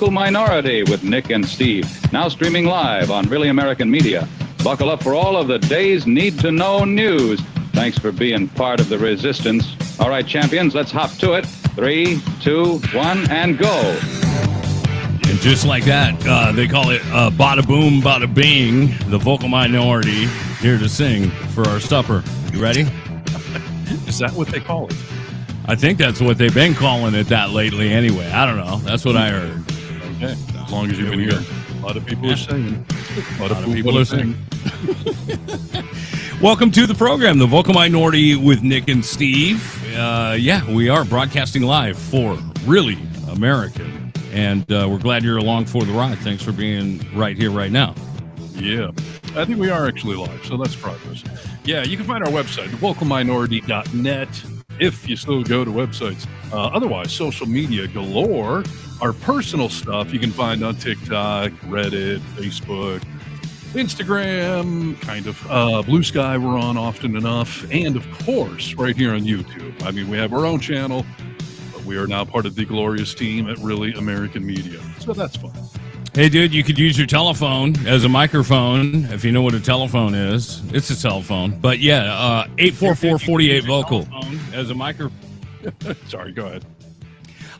Vocal Minority with Nick and Steve, now streaming live on Really American Media. Buckle up for all of the day's need-to-know news. Thanks for being part of the resistance. All right, champions, let's hop to it. 3, 2, 1, and go. And just like that, they call it bada boom, bada bing. The Vocal Minority here to sing for our supper. You ready? Is that what they call it? I think that's what they've been calling it that lately anyway. I don't know. That's what I heard. Okay. As long as you've been here. A lot of people are singing. A lot of people are singing. Welcome to the program, The Vocal Minority with Nick and Steve. We are broadcasting live for Really American. And we're glad you're along for the ride. Thanks for being right here, right now. Yeah. I think we are actually live, so that's progress. Yeah, you can find our website, vocalminority.net, if you still go to websites. Otherwise, social media galore. Our personal stuff you can find on TikTok, Reddit, Facebook, Instagram, kind of. Blue Sky we're on often enough. And, of course, right here on YouTube. I mean, we have our own channel, but we are now part of the glorious team at Really American Media. So that's fun. Hey, dude, you could use your telephone as a microphone if you know what a telephone is. It's a cell phone. But, 844-48-VOCAL as a microphone. Sorry, go ahead.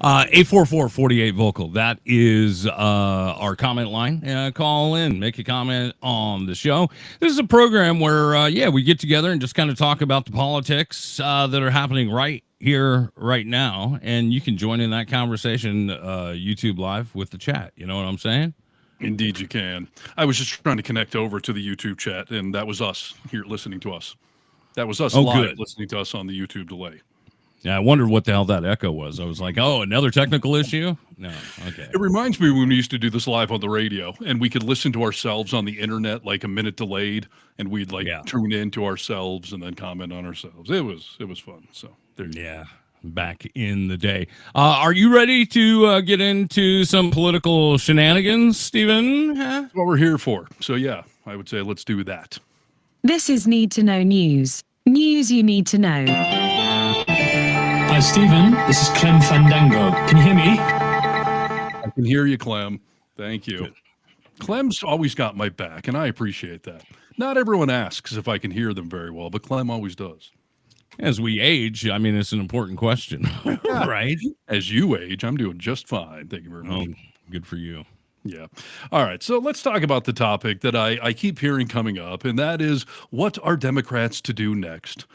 844-48-VOCAL. That is our comment line. Call in, make a comment on the show. This is a program where, we get together and just kind of talk about the politics that are happening right here, right now. And you can join in that conversation, YouTube Live with the chat. You know what I'm saying? Indeed, you can. I was just trying to connect over to the YouTube chat, and that was us here listening to us. That was us live listening to us on the YouTube delay. Yeah, I wondered what the hell that echo was. I was like, oh, another technical issue? No, okay. It reminds me when we used to do this live on the radio, and we could listen to ourselves on the internet like a minute delayed, and we'd tune in to ourselves and then comment on ourselves. It was fun. So back in the day. Are you ready to get into some political shenanigans, Stephen? That's what we're here for. So I would say let's do that. This is Need to Know News. News you need to know. Hi, Stephen. This is Clem Fandango. Can you hear me? I can hear you, Clem. Thank you. Good. Clem's always got my back, and I appreciate that. Not everyone asks if I can hear them very well, but Clem always does. As we age, I mean, it's an important question, right? As you age, I'm doing just fine. Thank you very much. Oh, good for you. Yeah. All right. So let's talk about the topic that I keep hearing coming up, and that is, what are Democrats to do next?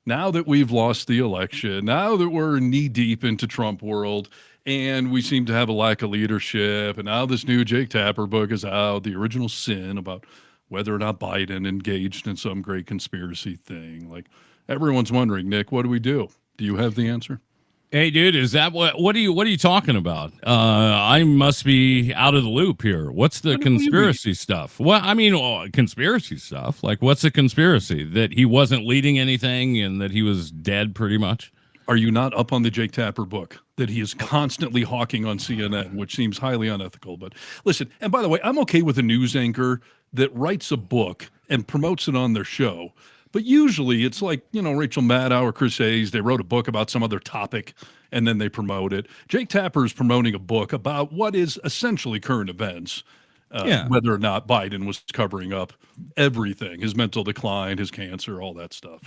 Now that we've lost the election, now that we're knee deep into Trump world, and we seem to have a lack of leadership, and now this new Jake Tapper book is out, The Original Sin, about whether or not Biden engaged in some great conspiracy thing. Like, everyone's wondering, Nick, what do we do? Do you have the answer? Hey, dude, is that what are you talking about? I must be out of the loop here. What's the conspiracy stuff? Well, I mean, conspiracy stuff. Like, what's the conspiracy? That he wasn't leading anything and that he was dead pretty much? Are you not up on the Jake Tapper book that he is constantly hawking on CNN, which seems highly unethical? But listen, and by the way, I'm okay with a news anchor that writes a book and promotes it on their show. But usually it's like, Rachel Maddow or Chris Hayes, they wrote a book about some other topic and then they promote it. Jake Tapper is promoting a book about what is essentially current events, whether or not Biden was covering up everything, his mental decline, his cancer, all that stuff.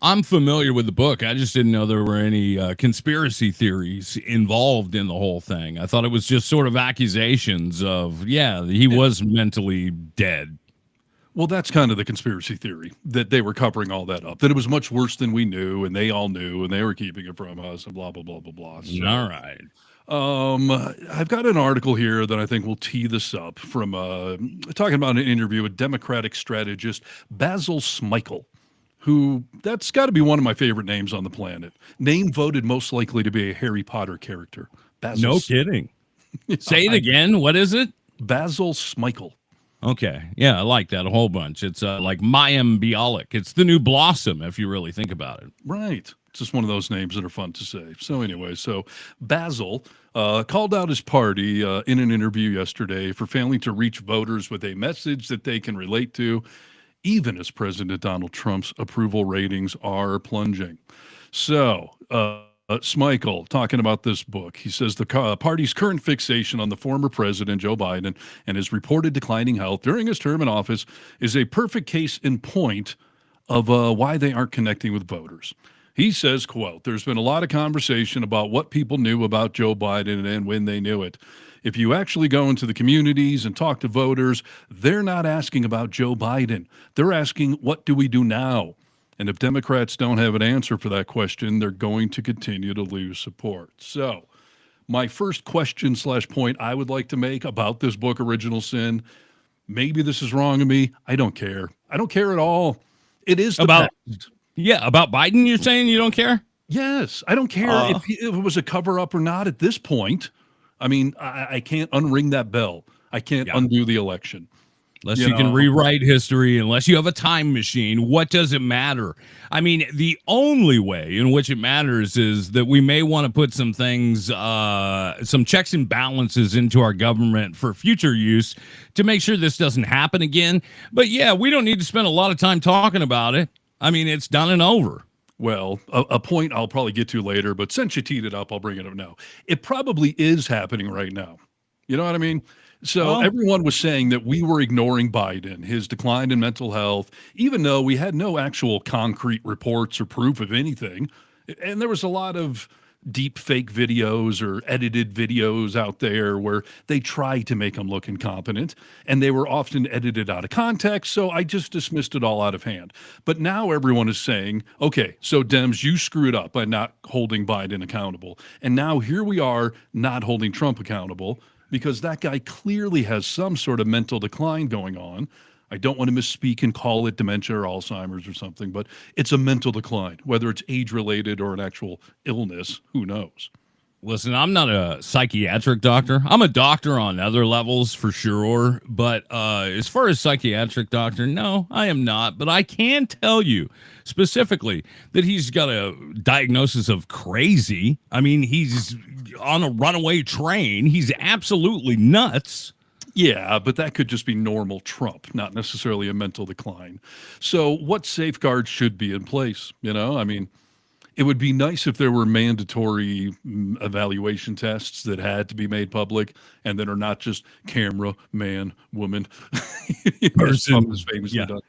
I'm familiar with the book. I just didn't know there were any conspiracy theories involved in the whole thing. I thought it was just sort of accusations of, he was mentally dead. Well, that's kind of the conspiracy theory, that they were covering all that up, that it was much worse than we knew, and they all knew, and they were keeping it from us, and blah, blah, blah, blah, blah. So, all right. I've got an article here that I think will tee this up from talking about an interview with Democratic strategist Basil Smikle, who, that's got to be one of my favorite names on the planet. Name voted most likely to be a Harry Potter character. Basil no kidding. Say it again. What is it? Basil Smikle. Okay. Yeah, I like that a whole bunch. It's like Mayim Bialik. It's the new Blossom, if you really think about it. Right. It's just one of those names that are fun to say. So anyway, Basil called out his party in an interview yesterday for failing to reach voters with a message that they can relate to, even as President Donald Trump's approval ratings are plunging. So Smichael talking about this book. He says the party's current fixation on the former president, Joe Biden, and his reported declining health during his term in office is a perfect case in point of why they aren't connecting with voters. He says, quote, "There's been a lot of conversation about what people knew about Joe Biden and when they knew it. If you actually go into the communities and talk to voters, they're not asking about Joe Biden. They're asking, what do we do now? And if Democrats don't have an answer for that question, they're going to continue to lose support." So my first question / point I would like to make about this book, Original Sin, maybe this is wrong of me. I don't care. I don't care at all. It is about Biden. You're saying you don't care? Yes, I don't care if it was a cover up or not at this point. I mean, I can't unring that bell. I can't undo the election. Unless you can rewrite history, unless you have a time machine, what does it matter? I mean, the only way in which it matters is that we may want to put some things, some checks and balances into our government for future use to make sure this doesn't happen again. But yeah, we don't need to spend a lot of time talking about it. I mean, it's done and over. Well, a point I'll probably get to later, but since you teed it up, I'll bring it up now. It probably is happening right now. You know what I mean? So everyone was saying that we were ignoring Biden, his decline in mental health, even though we had no actual concrete reports or proof of anything. And there was a lot of deep fake videos or edited videos out there where they try to make him look incompetent, and they were often edited out of context. So I just dismissed it all out of hand. But now everyone is saying, okay, so Dems, you screwed up by not holding Biden accountable. And now here we are not holding Trump accountable, because that guy clearly has some sort of mental decline going on. I don't want to misspeak and call it dementia or Alzheimer's or something, but it's a mental decline, whether it's age-related or an actual illness, who knows? Listen, I'm not a psychiatric doctor. I'm a doctor on other levels for sure, but as far as psychiatric doctor, no, I am not. But I can tell you specifically that he's got a diagnosis of crazy. I mean, he's on a runaway train. He's absolutely nuts. Yeah, but that could just be normal Trump, not necessarily a mental decline. So what safeguards should be in place? You know, I mean, it would be nice if there were mandatory evaluation tests that had to be made public and that are not just camera, man, woman, person. Is famously done.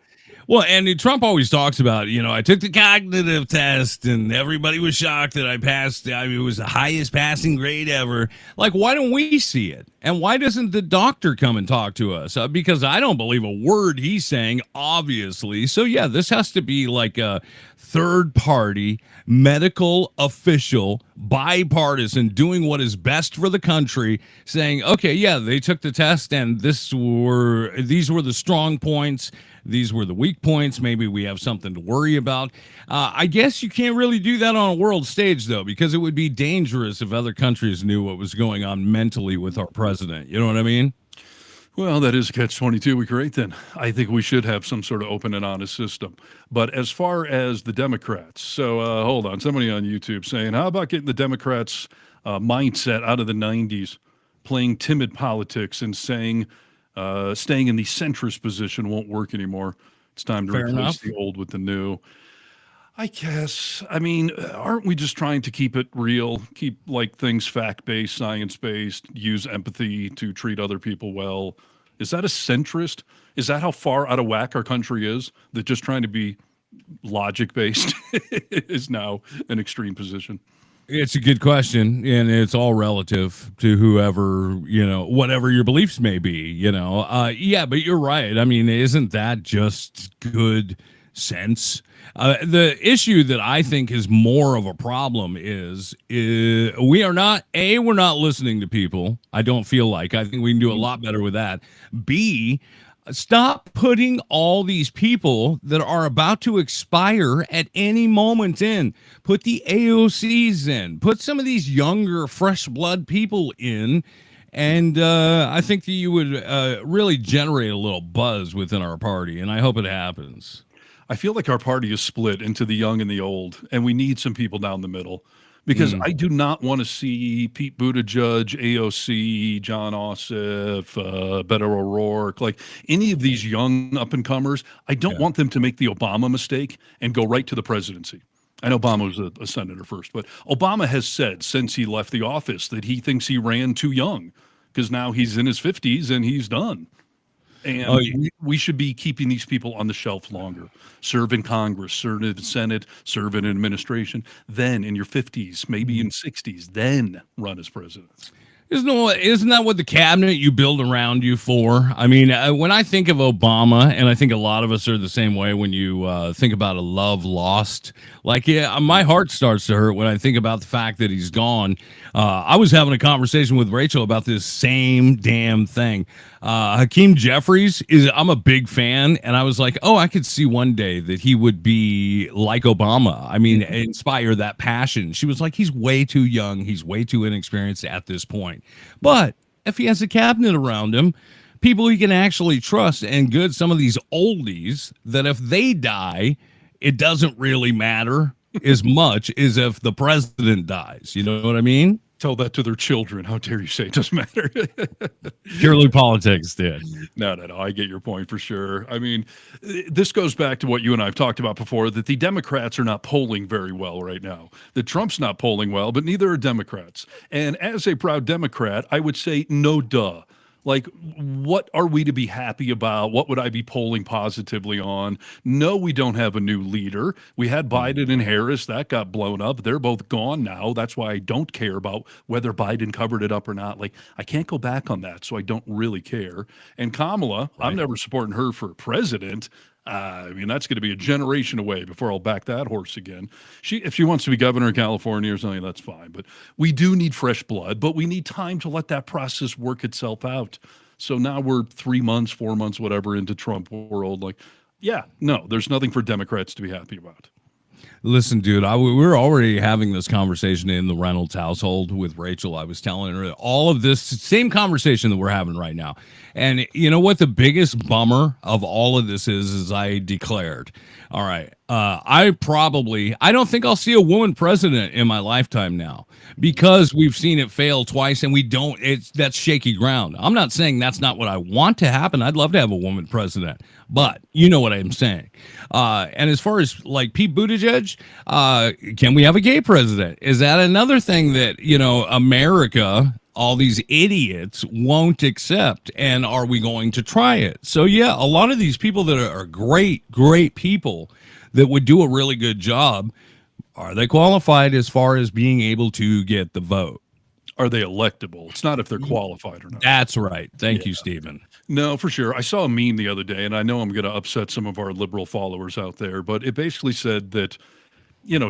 Well, and Trump always talks about, you know, I took the cognitive test and everybody was shocked that I passed. I mean, it was the highest passing grade ever. Like, why don't we see it? And why doesn't the doctor come and talk to us? Because I don't believe a word he's saying, obviously. So, yeah, this has to be like a third party, medical official, bipartisan, doing what is best for the country, saying, okay, yeah, they took the test and these were the strong points. These were the weak points. Maybe we have something to worry about. I guess you can't really do that on a world stage, though, because it would be dangerous if other countries knew what was going on mentally with our president. You know what I mean? Well, that is catch-22. We create then. I think we should have some sort of open and honest system. But as far as the Democrats, so hold on. Somebody on YouTube saying, how about getting the Democrats' mindset out of the 90s, playing timid politics and saying, staying in the centrist position won't work anymore. It's time to replace the old with the new. I guess. I mean, aren't we just trying to keep it real, keep like things fact-based, science-based, use empathy to treat other people well? Is that a centrist? Is that how far out of whack our country is? That just trying to be logic-based is now an extreme position? It's a good question, and it's all relative to whoever, you know, whatever your beliefs may be, you know. Yeah, but you're right. I mean, isn't that just good sense? The issue that I think is more of a problem is we're not listening to people. I don't feel like. I think we can do a lot better with that. B, stop putting all these people that are about to expire at any moment in. Put the AOCs in. Put some of these younger, fresh blood people in. And I think that you would really generate a little buzz within our party. And I hope it happens. I feel like our party is split into the young and the old. And we need some people down the middle. Because I do not want to see Pete Buttigieg, AOC, John Ossoff, Beto O'Rourke, like any of these young up-and-comers. I don't want them to make the Obama mistake and go right to the presidency. I know Obama was a senator first, but Obama has said since he left the office that he thinks he ran too young because now he's in his 50s and he's done. And we should be keeping these people on the shelf longer. Serve in Congress, serve in the Senate, serve in administration. Then in your 50s, maybe in 60s, then run as president. Isn't that what the cabinet you build around you for? I mean, when I think of Obama, and I think a lot of us are the same way when you think about a love lost, like, yeah, my heart starts to hurt when I think about the fact that he's gone. I was having a conversation with Rachel about this same damn thing. Hakeem Jeffries I'm a big fan, and I was like, oh, I could see one day that he would be like Obama. I mean, inspire that passion. She was like, he's way too young. He's way too inexperienced at this point. But if he has a cabinet around him, people he can actually trust, and good, some of these oldies that if they die, it doesn't really matter as much as if the president dies. You know what I mean? Tell that to their children. How dare you say it doesn't matter? Purely politics did. No. I get your point for sure. I mean, this goes back to what you and I have talked about before, that the Democrats are not polling very well right now. That Trump's not polling well, but neither are Democrats. And as a proud Democrat, I would say no duh. Like, what are we to be happy about? What would I be polling positively on? No, we don't have a new leader. We had Biden and Harris. That got blown up. They're both gone now. That's why I don't care about whether Biden covered it up or not. Like, I can't go back on that, so I don't really care. And Kamala, right. I'm never supporting her for president. I mean, that's going to be a generation away before I'll back that horse again. If she wants to be governor of California or something, that's fine. But we do need fresh blood, but we need time to let that process work itself out. So now we're 3 months, 4 months, whatever, into Trump world. Like, yeah, no, there's nothing for Democrats to be happy about. Listen, dude, we're already having this conversation in the Reynolds household with Rachel. I was telling her all of this same conversation that we're having right now. And you know what the biggest bummer of all of this is I declared, all right, I don't think I'll see a woman president in my lifetime now, because we've seen it fail twice and that's shaky ground. I'm not saying that's not what I want to happen. I'd love to have a woman president, but you know what I'm saying. And as far as like Pete Buttigieg, can we have a gay president? Is that another thing that, America, all these idiots won't accept? And are we going to try it? So yeah, a lot of these people that are great people that would do a really good job, are they qualified as far as being able to get the vote? Are they electable? It's not if they're qualified or not. That's right. Thank you, Stephen. No, for sure. I saw a meme the other day, and I know I'm going to upset some of our liberal followers out there, but it basically said that,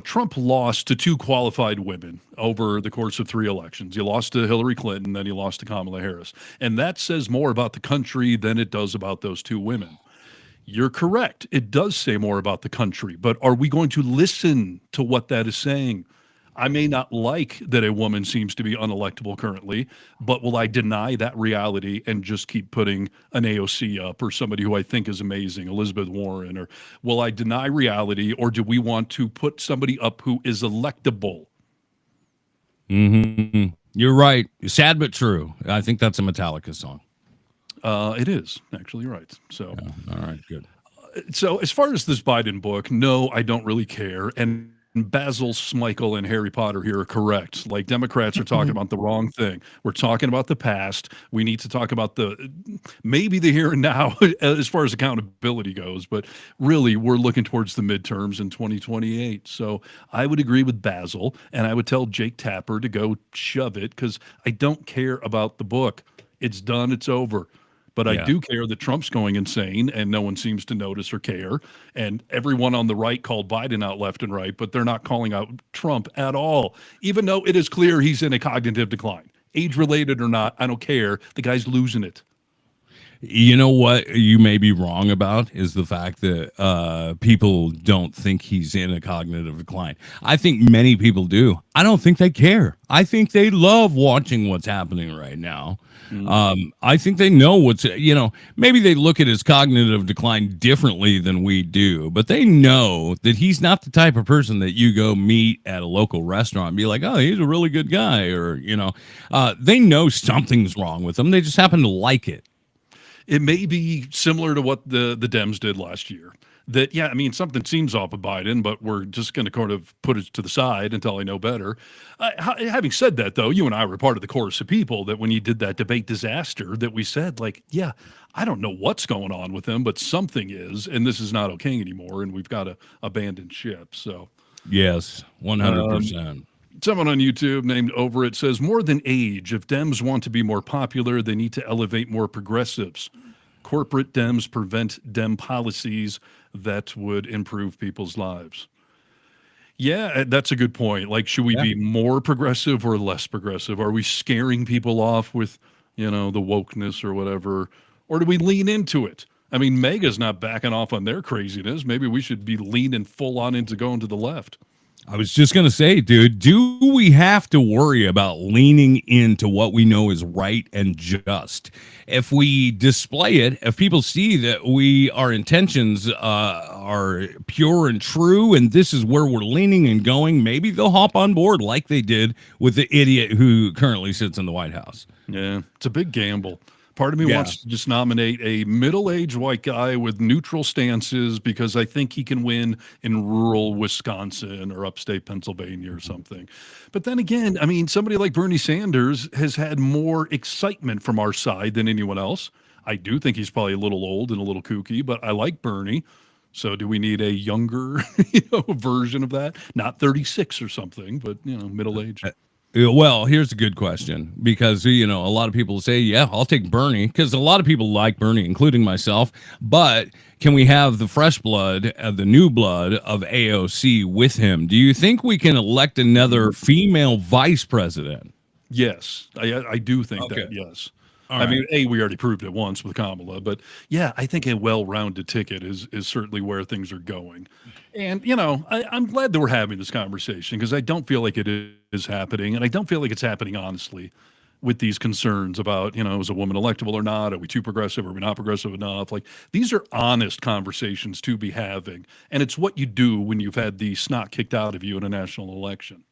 Trump lost to 2 qualified women over the course of 3 elections. He lost to Hillary Clinton, then he lost to Kamala Harris. And that says more about the country than it does about those 2 women. You're correct. It does say more about the country, but are we going to listen to what that is saying? I may not like that a woman seems to be unelectable currently, but will I deny that reality and just keep putting an AOC up, or somebody who I think is amazing, Elizabeth Warren? Or will I deny reality, or do we want to put somebody up who is electable? Mm-hmm. You're right. Sad but true. I think that's a Metallica song. It is actually, right. So, yeah. All right, good. So as far as this Biden book, no, I don't really care. And Basil Smykel and Harry Potter here are correct. Like, Democrats are talking about the wrong thing. We're talking about the past. We need to talk about maybe the here and now as far as accountability goes, but really we're looking towards the midterms in 2028. So I would agree with Basil, and I would tell Jake Tapper to go shove it, because I don't care about the book. It's done. It's over. But I do care that Trump's going insane and no one seems to notice or care. And everyone on the right called Biden out left and right, but they're not calling out Trump at all, even though it is clear he's in a cognitive decline. Age-related or not, I don't care. The guy's losing it. You know what you may be wrong about is the fact that people don't think he's in a cognitive decline. I think many people do. I don't think they care. I think they love watching what's happening right now. I think they know maybe they look at his cognitive decline differently than we do, but they know that he's not the type of person that you go meet at a local restaurant and be like, oh, he's a really good guy. Or, they know something's wrong with him. They just happen to like it. It may be similar to what the Dems did last year. that, yeah, I mean, something seems off of Biden, but we're just going to kind of put it to the side until I know better. Having said that, though, you and I were part of the chorus of people that when you did that debate disaster that we said, like, yeah, I don't know what's going on with him, but something is, and this is not okay anymore, and we've got to abandon ship. So, yes, 100%. Someone on YouTube named Over It says, more than age, if Dems want to be more popular, they need to elevate more progressives. Corporate Dems prevent Dem policies that would improve people's lives. Yeah, that's a good point. Like, should we be more progressive or less progressive? Are we scaring people off with, the wokeness or whatever? Or do we lean into it? I mean, MAGA's not backing off on their craziness. Maybe we should be leaning full on into going to the left. I was just going to say, dude, do we have to worry about leaning into what we know is right and just? If we display it, if people see that our intentions are pure and true, and this is where we're leaning and going, maybe they'll hop on board like they did with the idiot who currently sits in the White House. Yeah, it's a big gamble. Part of me wants to just nominate a middle-aged white guy with neutral stances because I think he can win in rural Wisconsin or upstate Pennsylvania or something. But then again, I mean, somebody like Bernie Sanders has had more excitement from our side than anyone else. I do think he's probably a little old and a little kooky, but I like Bernie. So do we need a younger version of that? Not 36 or something, but, middle-aged. Well, here's a good question because, a lot of people say, yeah, I'll take Bernie because a lot of people like Bernie, including myself. But can we have the fresh blood, the new blood of AOC with him? Do you think we can elect another female vice president? Yes, I do think that, yes. All right. I mean, we already proved it once with Kamala, but yeah, I think a well-rounded ticket is certainly where things are going. And, I'm glad that we're having this conversation because I don't feel like it is happening, and I don't feel like it's happening honestly with these concerns about, is a woman electable or not? Are we too progressive? Are we not progressive enough? Like, these are honest conversations to be having, and it's what you do when you've had the snot kicked out of you in a national election.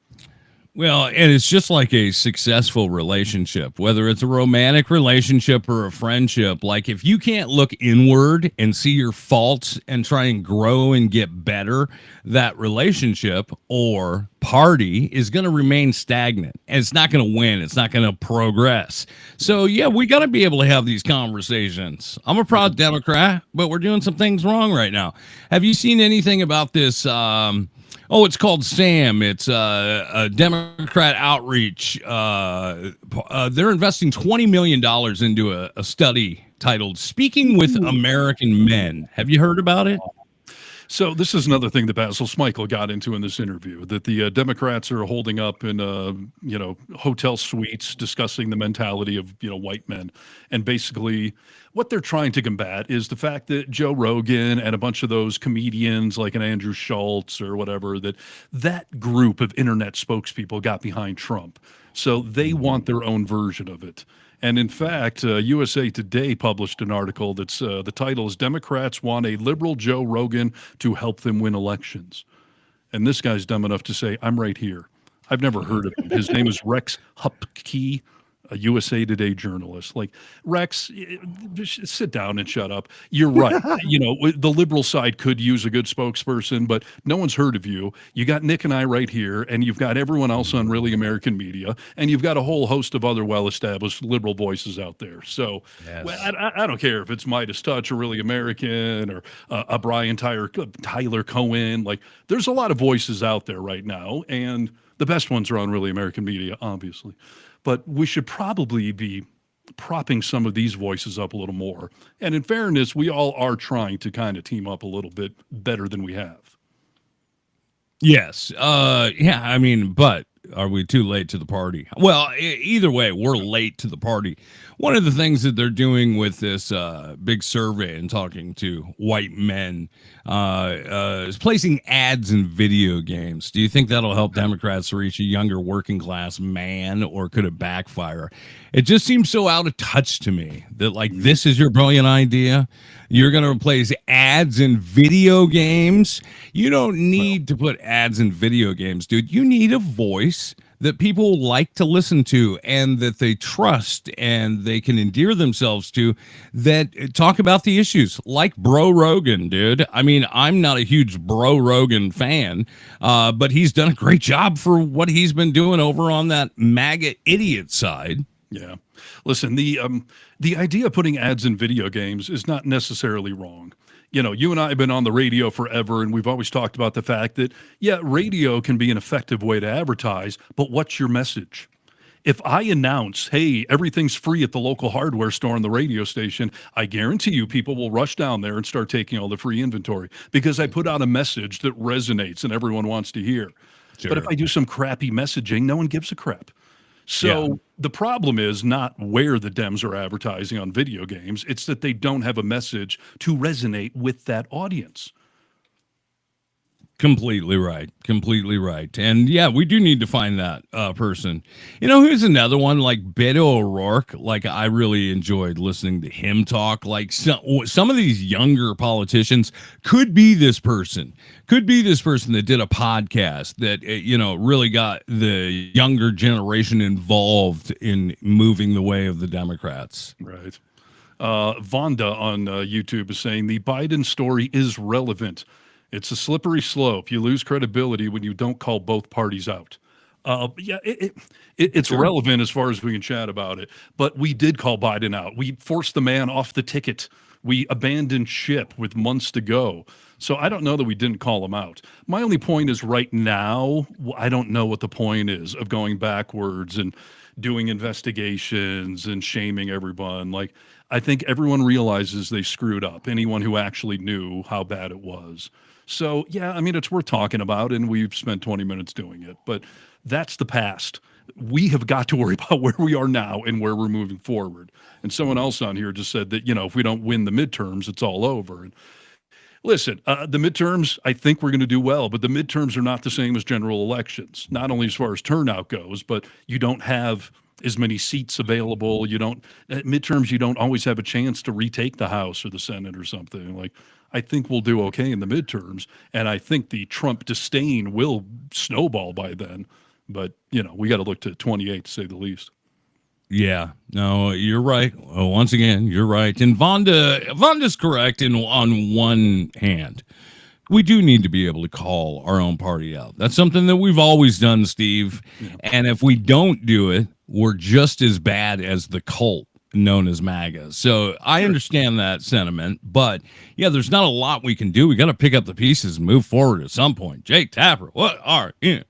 Well, and it's just like a successful relationship, whether it's a romantic relationship or a friendship. Like if you can't look inward and see your faults and try and grow and get better, that relationship or party is going to remain stagnant and it's not going to win. It's not going to progress. So, yeah, we got to be able to have these conversations. I'm a proud Democrat, but we're doing some things wrong right now. Have you seen anything about this? It's called SAM. It's a Democrat outreach. They're investing $20 million into a study titled Speaking with American Men. Have you heard about it? So this is another thing that Basil Smykel got into in this interview, that the Democrats are holding up in, hotel suites discussing the mentality of, white men. And basically what they're trying to combat is the fact that Joe Rogan and a bunch of those comedians like an Andrew Schultz or whatever, that group of internet spokespeople got behind Trump. So they want their own version of it. And in fact, USA Today published an article that's the title is Democrats Want a Liberal Joe Rogan to Help Them Win Elections. And this guy's dumb enough to say, I'm right here. I've never heard of him. His name is Rex Hupke, a USA Today journalist. Like, Rex, just sit down and shut up. You're right. The liberal side could use a good spokesperson, but no one's heard of you. You got Nick and I right here, and you've got everyone else on Really American Media, and you've got a whole host of other well-established liberal voices out there. So yes. I don't care if it's Midas Touch or Really American or a Brian Tyler Cohen. Like, there's a lot of voices out there right now, and the best ones are on Really American Media, obviously. But we should probably be propping some of these voices up a little more. And in fairness, we all are trying to kind of team up a little bit better than we have. Yes. But are we too late to the party? Well, either way, we're late to the party. One of the things that they're doing with this big survey and talking to white men is placing ads in video games. Do you think that'll help Democrats reach a younger working class man, or could it backfire? It just seems so out of touch to me that, like, this is your brilliant idea. You're going to replace ads in video games. You don't need to put ads in video games, dude. You need a voice that people like to listen to and that they trust and they can endear themselves to, that talk about the issues, like Bro Rogan, dude. I mean, I'm not a huge Bro Rogan fan, but he's done a great job for what he's been doing over on that MAGA idiot side. Yeah. Listen, the idea of putting ads in video games is not necessarily wrong. You know, you and I have been on the radio forever, and we've always talked about the fact that, yeah, radio can be an effective way to advertise, but what's your message? If I announce, hey, everything's free at the local hardware store on the radio station, I guarantee you people will rush down there and start taking all the free inventory because I put out a message that resonates and everyone wants to hear. Sure. But if I do some crappy messaging, no one gives a crap. So the problem is not where the Dems are advertising on video games. It's that they don't have a message to resonate with that audience. Completely right. Completely right. And yeah, we do need to find that person. You know, who's another one, like Beto O'Rourke? Like, I really enjoyed listening to him talk. Like, some of these younger politicians could be this person. Could be this person that did a podcast that, you know, really got the younger generation involved in moving the way of the Democrats. Right. Vonda on YouTube is saying the Biden story is relevant. It's a slippery slope. You lose credibility when you don't call both parties out. Yeah, it's Sure. relevant as far as we can chat about it. But we did call Biden out. We forced the man off the ticket. We abandoned ship with months to go. So I don't know that we didn't call him out. My only point is right now, I don't know what the point is of going backwards and doing investigations and shaming everyone. Like, I think everyone realizes they screwed up, anyone who actually knew how bad it was. So, yeah, I mean, it's worth talking about, and we've spent 20 minutes doing it, but that's the past. We have got to worry about where we are now and where we're moving forward. And someone else on here just said that, you know, if we don't win the midterms, it's all over. And listen, the midterms, I think we're going to do well, but the midterms are not the same as general elections, not only as far as turnout goes, but you don't have as many seats available. You don't, at midterms, you don't always have a chance to retake the House or the Senate or something. Like, I think we'll do okay in the midterms, and I think the Trump disdain will snowball by then. But, you know, we got to look to 28 to say the least. Yeah, no, you're right. Well, once again, you're right. And Vonda's correct on one hand. We do need to be able to call our own party out. That's something that we've always done, Steve. Yeah. And if we don't do it, we're just as bad as the cult known as MAGA. So I understand that sentiment, but yeah, there's not a lot we can do. We got to pick up the pieces and move forward at some point. Jake Tapper, what are you?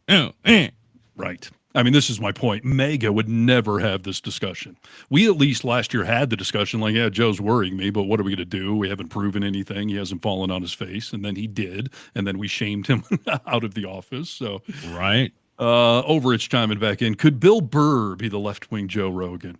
Right. I mean, this is my point. MAGA would never have this discussion. We at least last year had the discussion like, yeah, Joe's worrying me, but what are we going to do? We haven't proven anything. He hasn't fallen on his face. And then he did. And then we shamed him out of the office. So, right. Overage chiming back in. Could Bill Burr be the left-wing Joe Rogan?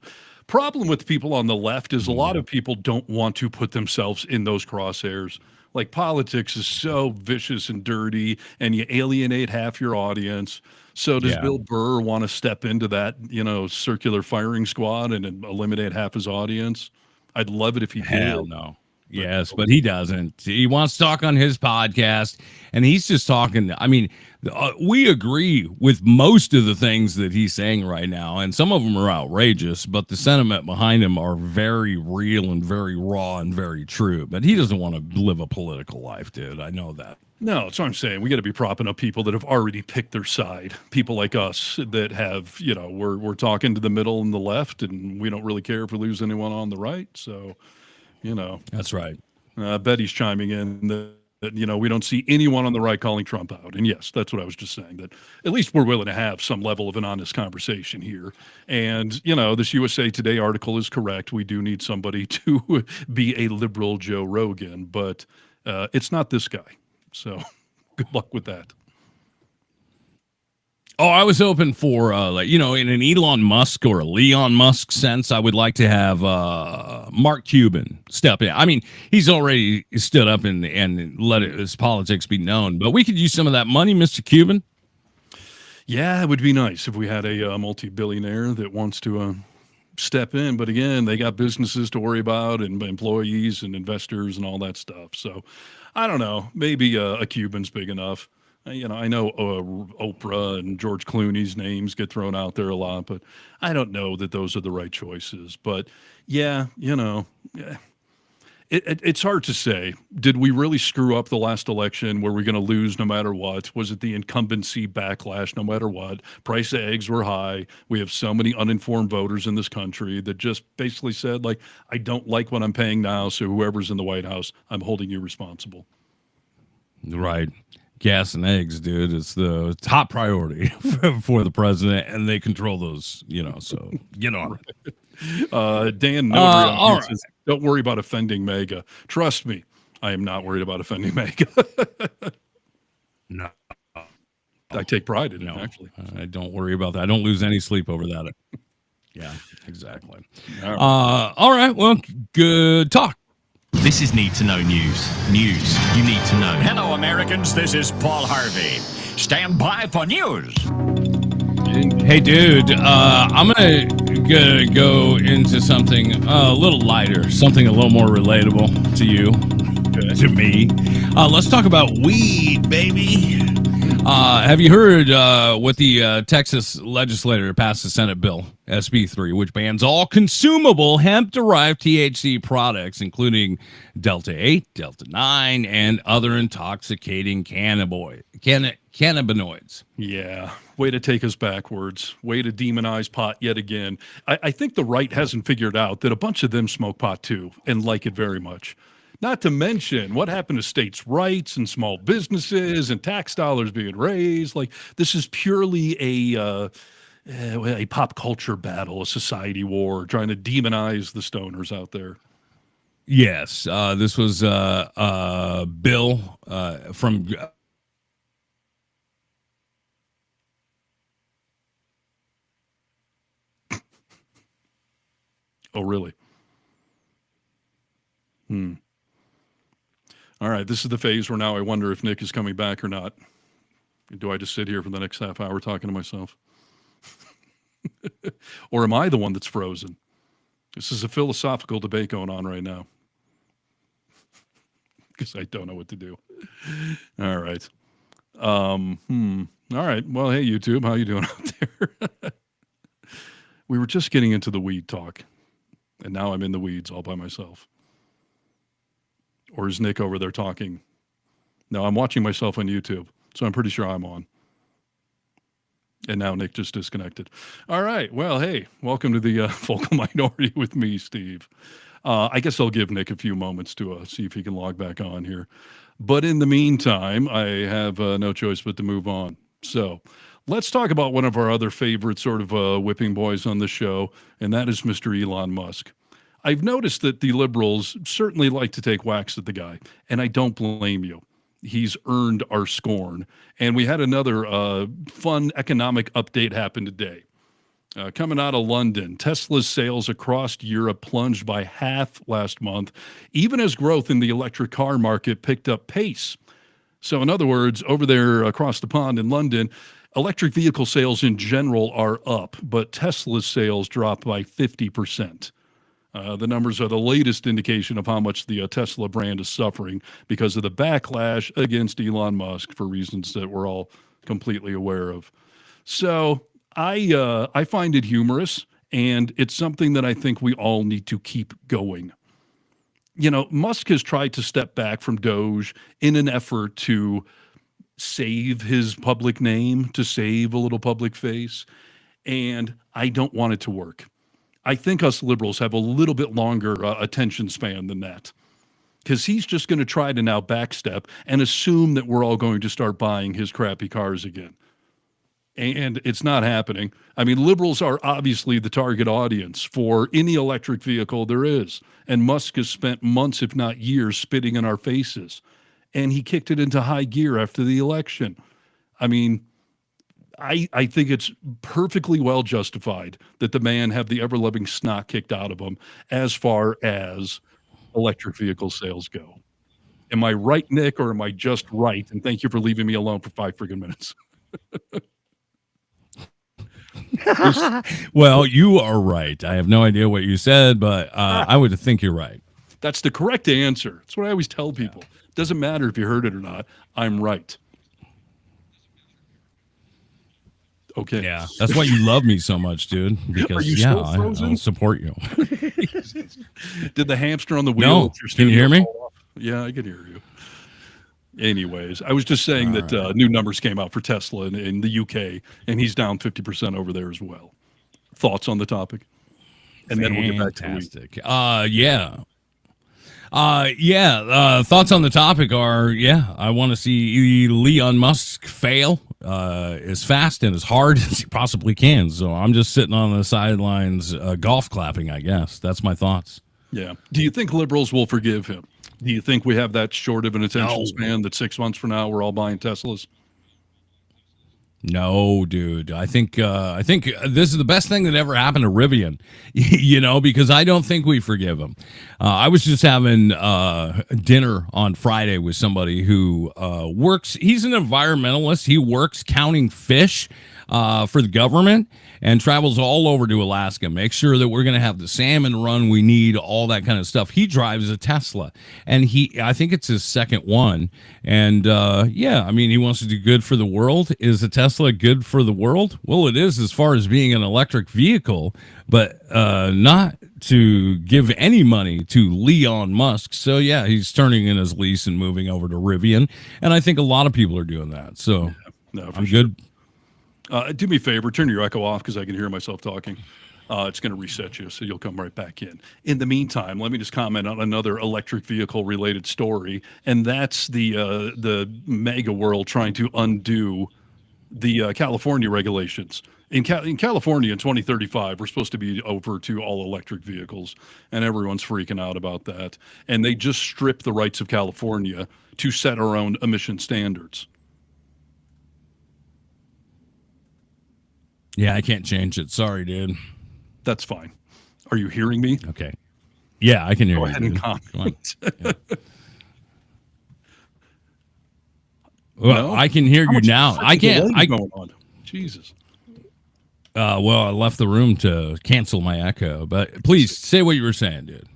Problem with people on the left is a lot of people don't want to put themselves in those crosshairs. Like, politics is so vicious and dirty, and you alienate half your audience. So does Bill Burr want to step into that, you know, circular firing squad and eliminate half his audience? I'd love it if he did. Hell no. Yes, but he doesn't. He wants to talk on his podcast, and he's just talking. I mean, we agree with most of the things that he's saying right now, and some of them are outrageous, but the sentiment behind them are very real and very raw and very true. But he doesn't want to live a political life, dude. I know that. No, that's what I'm saying. We got to be propping up people that have already picked their side. People like us that have, you know, we're talking to the middle and the left, and we don't really care if we lose anyone on the right. So, you know, that's right. Betty's chiming in that, you know, we don't see anyone on the right calling Trump out. And yes, that's what I was just saying, that at least we're willing to have some level of an honest conversation here. And, you know, this USA Today article is correct. We do need somebody to be a liberal Joe Rogan, but it's not this guy. So good luck with that. Oh, I was hoping for, like, you know, in an Elon Musk or a Leon Musk sense, I would like to have Mark Cuban step in. I mean, he's already stood up and let his politics be known, but we could use some of that money, Mr. Cuban. Yeah, it would be nice if we had a multi-billionaire that wants to step in. But again, they got businesses to worry about and employees and investors and all that stuff. So I don't know. Maybe a Cuban's big enough. I know Oprah and George Clooney's names get thrown out there a lot, but I don't know that those are the right choices. But yeah, it's hard to say. Did we really screw up the last election? Were we going to lose no matter what? Was it the incumbency backlash no matter what? Price of eggs were high. We have so many uninformed voters in this country that just basically said, like, I don't like what I'm paying now, so whoever's in the White House, I'm holding you responsible. Right. Gas and eggs, dude. It's the top priority for the president, and they control those, so get on it. Dan all right. says, don't worry about offending MAGA. Trust me, I am not worried about offending MAGA. No. I take pride in it, actually. I don't worry about that. I don't lose any sleep over that. Yeah, exactly. All right. Well, good talk. This is Need to Know News. News you need to know. Hello, Americans. This is Paul Harvey. Stand by for news. Hey, dude, I'm gonna go into something a little lighter, something a little more relatable to you, to me. Let's talk about weed, baby. Have you heard what the Texas legislator passed the Senate bill, SB 3, which bans all consumable hemp-derived THC products, including Delta 8, Delta 9, and other intoxicating cannabinoids? Yeah, way to take us backwards. Way to demonize pot yet again. I think the right hasn't figured out that a bunch of them smoke pot too and like it very much. Not to mention what happened to states' rights and small businesses and tax dollars being raised. Like, this is purely a pop culture battle, a society war, trying to demonize the stoners out there. Yes, this was a bill from... Oh, really? All right, this is the phase where now I wonder if Nick is coming back or not. Do I just sit here for the next half hour talking to myself? Or am I the one that's frozen? This is a philosophical debate going on right now. Because I don't know what to do. All right. All right. Well, hey, YouTube, how you doing out there? We were just getting into the weed talk, and now I'm in the weeds all by myself. Or is Nick over there talking? No, I'm watching myself on YouTube, so I'm pretty sure I'm on. And now Nick just disconnected. All right. Well, hey, welcome to the Vocal Minority with me, Steve. I guess I'll give Nick a few moments to see if he can log back on here. But in the meantime, I have no choice but to move on. So let's talk about one of our other favorite sort of whipping boys on the show, and that is Mr. Elon Musk. I've noticed that the liberals certainly like to take whacks at the guy, and I don't blame you. He's earned our scorn. And we had another fun economic update happen today. Coming out of London, Tesla's sales across Europe plunged by half last month, even as growth in the electric car market picked up pace. So in other words, over there across the pond in London, electric vehicle sales in general are up, but Tesla's sales dropped by 50%. The numbers are the latest indication of how much the Tesla brand is suffering because of the backlash against Elon Musk for reasons that we're all completely aware of. So I find it humorous, and it's something that I think we all need to keep going. You know, Musk has tried to step back from Doge in an effort to save his public name, to save a little public face, and I don't want it to work. I think us liberals have a little bit longer attention span than that, because he's just going to try to now backstep and assume that we're all going to start buying his crappy cars again. And it's not happening. I mean, liberals are obviously the target audience for any electric vehicle there is. And Musk has spent months, if not years, spitting in our faces. And he kicked it into high gear after the election. I mean, I think it's perfectly well justified that the man have the ever-loving snot kicked out of him as far as electric vehicle sales go. Am I right, Nick, or am I just right? And thank you for leaving me alone for 5 friggin' minutes. Well, you are right. I have no idea what you said, but I would think you're right. That's the correct answer. That's what I always tell people. Doesn't matter if you heard it or not. I'm right. Okay. Yeah, that's why you love me so much, dude. Because you yeah, still frozen? I'll support you. Did the hamster on the wheel? No, at your can you studio hear me? fall off? Yeah, I can hear you. Anyways, I was just saying All that right. new numbers came out for Tesla in the UK, and he's down 50% over there as well. Thoughts on the topic? And then we'll get back to the week. Fantastic. Thoughts on the topic are, I want to see Elon Musk fail as fast and as hard as he possibly can. So I'm just sitting on the sidelines, golf clapping, I guess. That's my thoughts. Yeah. Do you think liberals will forgive him? Do you think we have that short of an attention No. span that 6 months from now we're all buying Teslas? No, dude. I think this is the best thing that ever happened to Rivian, because I don't think we forgive him. I was just having dinner on Friday with somebody who works. He's an environmentalist. He works counting fish for the government and travels all over to Alaska, make sure that we're going to have the salmon run we need, all that kind of stuff. He drives a Tesla, and I think it's his second one. And he wants to do good for the world. Is a Tesla good for the world? Well, it is as far as being an electric vehicle, but not to give any money to Elon Musk. So yeah, he's turning in his lease and moving over to Rivian, and I think a lot of people are doing that. So No, for I'm sure. good. Do me a favor, turn your echo off because I can hear myself talking. It's going to reset you, so you'll come right back in. In the meantime, let me just comment on another electric vehicle related story, and that's the mega world trying to undo the California regulations. In California in 2035, we're supposed to be over to all electric vehicles, and everyone's freaking out about that. And they just stripped the rights of California to set our own emission standards. Yeah, I can't change it. Sorry, dude. That's fine. Are you hearing me? Okay. Yeah, I can hear Go you. ahead and dude. comment. Yeah. Well, No? I can hear How you much now. I freaking can't. delay is going on? Jesus. Well, I left the room to cancel my echo, but please say what you were saying, dude.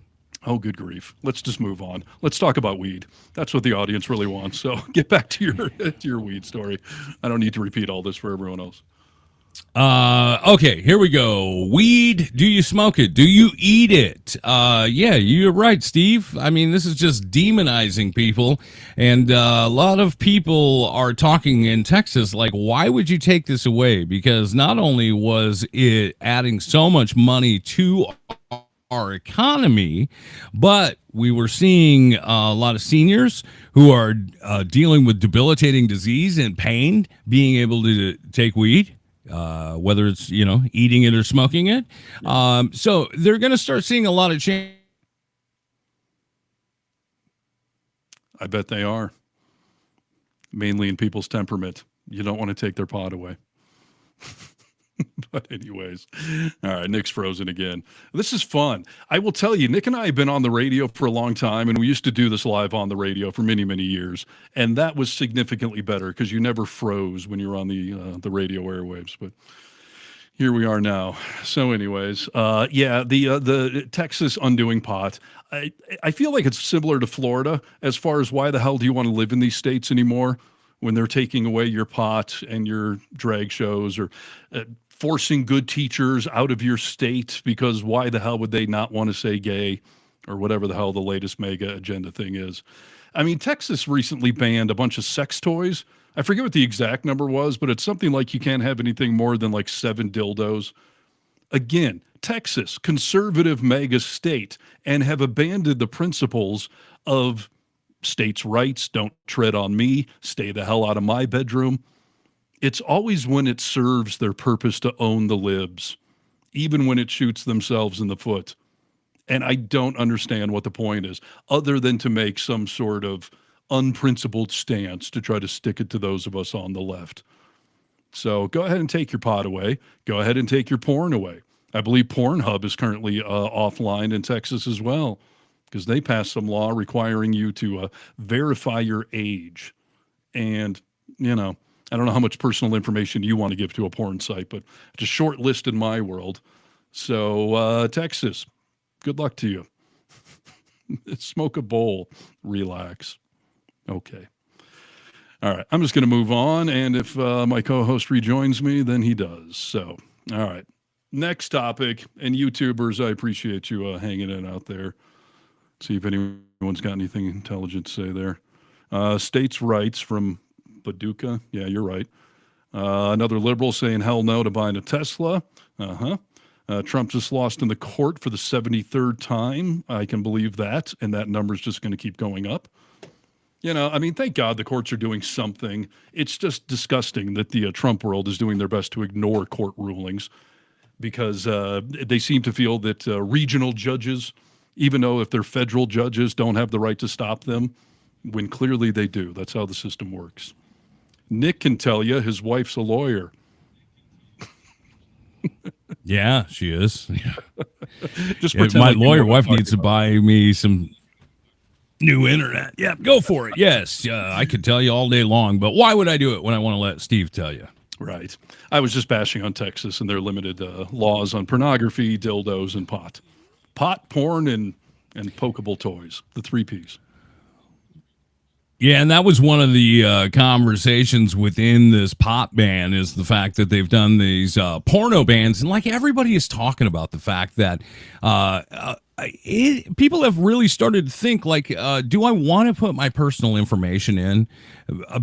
Oh, good grief. Let's just move on. Let's talk about weed. That's what the audience really wants. So get back to your weed story. I don't need to repeat all this for everyone else. Okay, here we go. Weed, do you smoke it? Do you eat it? Yeah, you're right, Steve. I mean, this is just demonizing people, and a lot of people are talking in Texas like, why would you take this away? Because not only was it adding so much money to our economy, but we were seeing a lot of seniors who are dealing with debilitating disease and pain being able to take weed. Whether it's eating it or smoking it, so they're going to start seeing a lot of change. I bet they are. Mainly in people's temperament. You don't want to take their pot away. But anyways, all right, Nick's frozen again. This is fun. I will tell you, Nick and I have been on the radio for a long time, and we used to do this live on the radio for many, many years, and that was significantly better because you never froze when you were on the radio airwaves. But here we are now. So, anyways, the Texas undoing pot. I feel like it's similar to Florida as far as why the hell do you want to live in these states anymore when they're taking away your pot and your drag shows or forcing good teachers out of your state because why the hell would they not want to say gay or whatever the hell the latest mega agenda thing is? I mean, Texas recently banned a bunch of sex toys. I forget what the exact number was, but it's something like you can't have anything more than like 7 dildos. Again, Texas, conservative mega state, and have abandoned the principles of states' rights, don't tread on me, stay the hell out of my bedroom. It's always when it serves their purpose to own the libs, even when it shoots themselves in the foot. And I don't understand what the point is, other than to make some sort of unprincipled stance to try to stick it to those of us on the left. So go ahead and take your pot away. Go ahead and take your porn away. I believe Pornhub is currently offline in Texas as well, because they passed some law requiring you to verify your age. And, I don't know how much personal information you want to give to a porn site, but it's a short list in my world. So, Texas, good luck to you. Smoke a bowl. Relax. Okay. All right. I'm just going to move on. And if my co-host rejoins me, then he does. So, all right. Next topic. And YouTubers, I appreciate you hanging in out there. See if anyone's got anything intelligent to say there. States' rights from Paducah. Yeah, you're right. Another liberal saying hell no to buying a Tesla. Trump just lost in the court for the 73rd time. I can believe that. And that number's just going to keep going up. You know, I mean, thank God the courts are doing something. It's just disgusting that the Trump world is doing their best to ignore court rulings because they seem to feel that regional judges, even though if they're federal judges, don't have the right to stop them, when clearly they do. That's how the system works. Nick can tell you his wife's a lawyer. Yeah, she is. Just If pretend my like you know lawyer what I'm wife talking needs to about. buy me some new internet. Yeah, go for it. Yes, I could tell you all day long, but why would I do it when I want to let Steve tell you? Right. I was just bashing on Texas and their limited laws on pornography, dildos, and pot. Pot, porn, and pokeable toys. The 3 Ps. Yeah, and that was one of the conversations within this pot ban is the fact that they've done these porno bans. And like everybody is talking about the fact that people have really started to think like, do I want to put my personal information in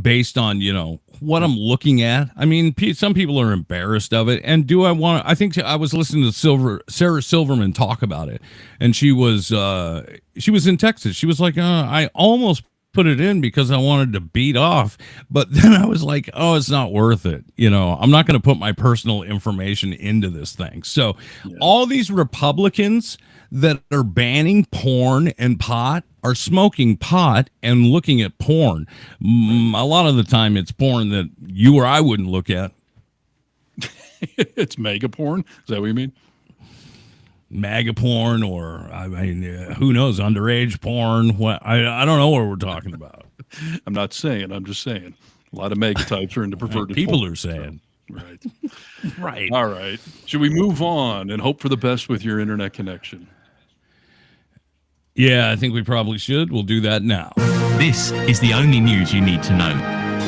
based on, you know, what I'm looking at? I mean, some people are embarrassed of it. And do I want to, I think I was listening to Sarah Silverman talk about it. And she was in Texas. She was like, I almost put it in because I wanted to beat off, but then I was like, oh, it's not worth it. You know, I'm not going to put my personal information into this thing. So all these Republicans that are banning porn and pot are smoking pot and looking at porn. A lot of the time it's porn that you or I wouldn't look at. It's mega porn. Is that what you mean? MAGA porn, or I mean, who knows, underage porn. What I don't know what we're talking about. I'm not saying. I'm just saying. A lot of mega types are into perverted People porn, are saying. so, right. Right. All right. Should we move on and hope for the best with your internet connection? Yeah, I think we probably should. We'll do that now. This is the only news you need to know.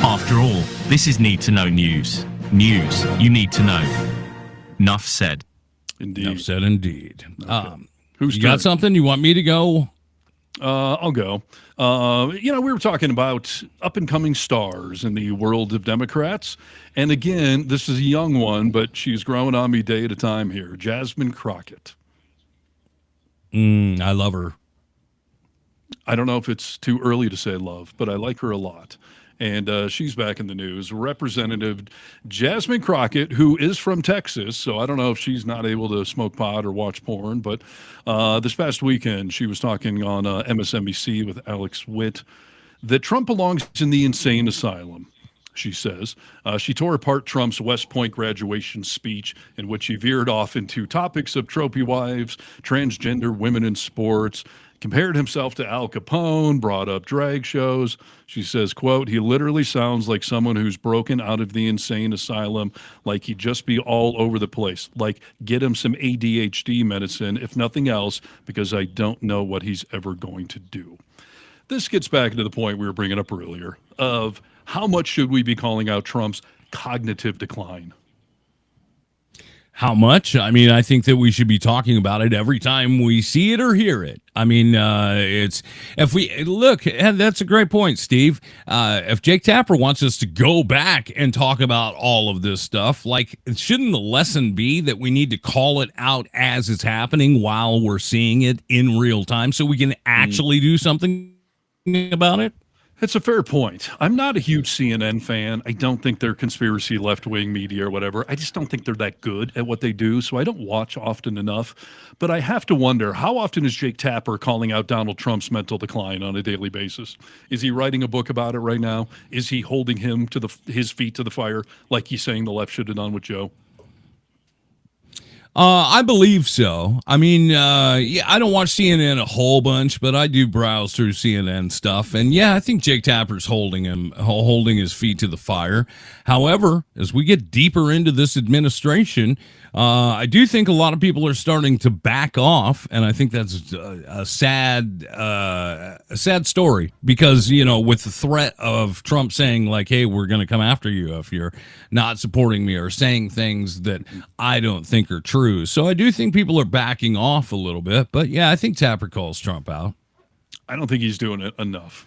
After all, this is Need to Know News. News you need to know. Nuff said. Indeed. Enough said, indeed. Okay. Who's You got turn? something? You want me to go? I'll go. You know, we were talking about up-and-coming stars in the world of Democrats. And again, this is a young one, but she's growing on me day at a time here. Jasmine Crockett. I love her. I don't know if it's too early to say love, but I like her a lot. And she's back in the news. Representative Jasmine Crockett, who is from Texas, so I don't know if she's not able to smoke pot or watch porn, but this past weekend she was talking on MSNBC with Alex Witt that Trump belongs in the insane asylum. She says she tore apart Trump's West Point graduation speech, in which he veered off into topics of trophy wives, transgender women in sports, compared himself to Al Capone, brought up drag shows. She says, quote, he literally sounds like someone who's broken out of the insane asylum, like he'd just be all over the place. Like, get him some ADHD medicine, if nothing else, because I don't know what he's ever going to do. This gets back to the point we were bringing up earlier of how much should we be calling out Trump's cognitive decline? How much? I mean, I think that we should be talking about it every time we see it or hear it. I mean, it's if we look, and that's a great point, Steve. If Jake Tapper wants us to go back and talk about all of this stuff, like, shouldn't the lesson be that we need to call it out as it's happening while we're seeing it in real time so we can actually do something about it? It's a fair point. I'm not a huge CNN fan. I don't think they're conspiracy left-wing media or whatever. I just don't think they're that good at what they do, so I don't watch often enough. But I have to wonder, how often is Jake Tapper calling out Donald Trump's mental decline on a daily basis? Is he writing a book about it right now? Is he holding him to his feet to the fire like he's saying the left should have done with Joe? I believe so. I mean, yeah, I don't watch CNN a whole bunch, but I do browse through CNN stuff, and yeah, I think Jake Tapper's holding his feet to the fire. However, as we get deeper into this administration, I do think a lot of people are starting to back off, and I think that's a sad story because, you know, with the threat of Trump saying like, "Hey, we're going to come after you if you're not supporting me," or saying things that I don't think are true. So I do think people are backing off a little bit, but yeah, I think Tapper calls Trump out. I don't think he's doing it enough.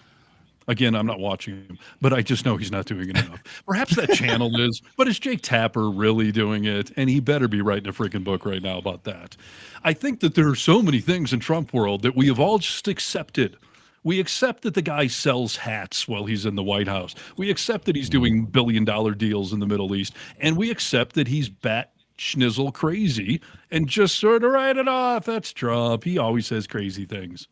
Again, I'm not watching him, but I just know he's not doing it enough. Perhaps that channel is, but is Jake Tapper really doing it? And he better be writing a freaking book right now about that. I think that there are so many things in Trump world that we have all just accepted. We accept that the guy sells hats while he's in the White House. We accept that he's doing billion-dollar deals in the Middle East. And we accept that he's bat schnizzle crazy and just sort of write it off. That's Trump. He always says crazy things.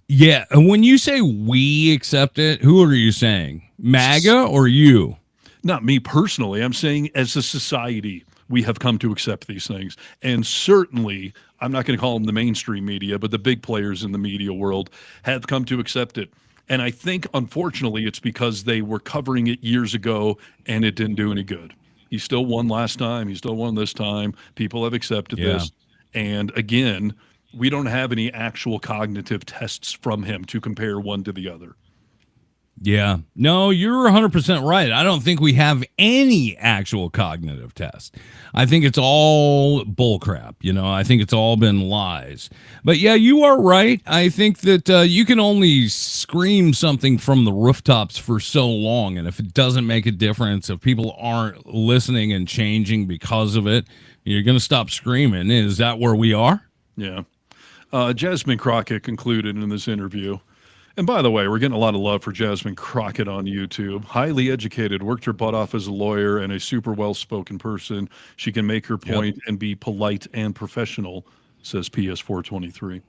Yeah, and when you say we accept it, who are you saying? MAGA or you? Not me personally. I'm saying as a society, we have come to accept these things. And certainly, I'm not going to call them the mainstream media, but the big players in the media world have come to accept it. And I think, unfortunately, it's because they were covering it years ago and it didn't do any good. He still won last time. He still won this time. People have accepted this. And again, we don't have any actual cognitive tests from him to compare one to the other. Yeah. No, you're 100% right. I don't think we have any actual cognitive test. I think it's all bullcrap. You know, I think it's all been lies. But yeah, you are right. I think that you can only scream something from the rooftops for so long. And if it doesn't make a difference, if people aren't listening and changing because of it, you're going to stop screaming. Is that where we are? Yeah. Jasmine Crockett concluded in this interview. And by the way, we're getting a lot of love for Jasmine Crockett on YouTube. Highly educated, worked her butt off as a lawyer and a super well-spoken person. She can make her point and be polite and professional, says PS 423.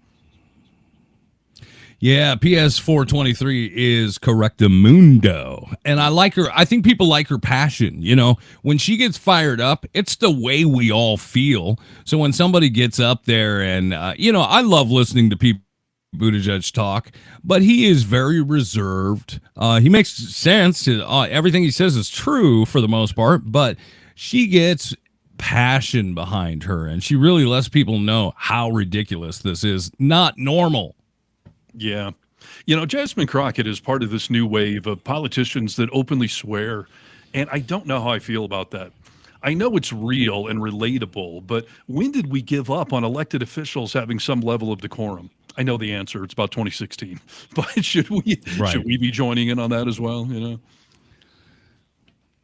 Yeah, PS 423 is correctamundo. And I like her. I think people like her passion. You know, when she gets fired up, it's the way we all feel. So when somebody gets up there and, you know, I love listening to people, Buttigieg talk, but he is very reserved. He makes sense. Everything he says is true for the most part, but she gets passion behind her, and she really lets people know how ridiculous this is. Not normal. Yeah. You know, Jasmine Crockett is part of this new wave of politicians that openly swear, and I don't know how I feel about that. I know it's real and relatable, but when did we give up on elected officials having some level of decorum? I know the answer. It's about 2016. But should we be joining in on that as well, you know?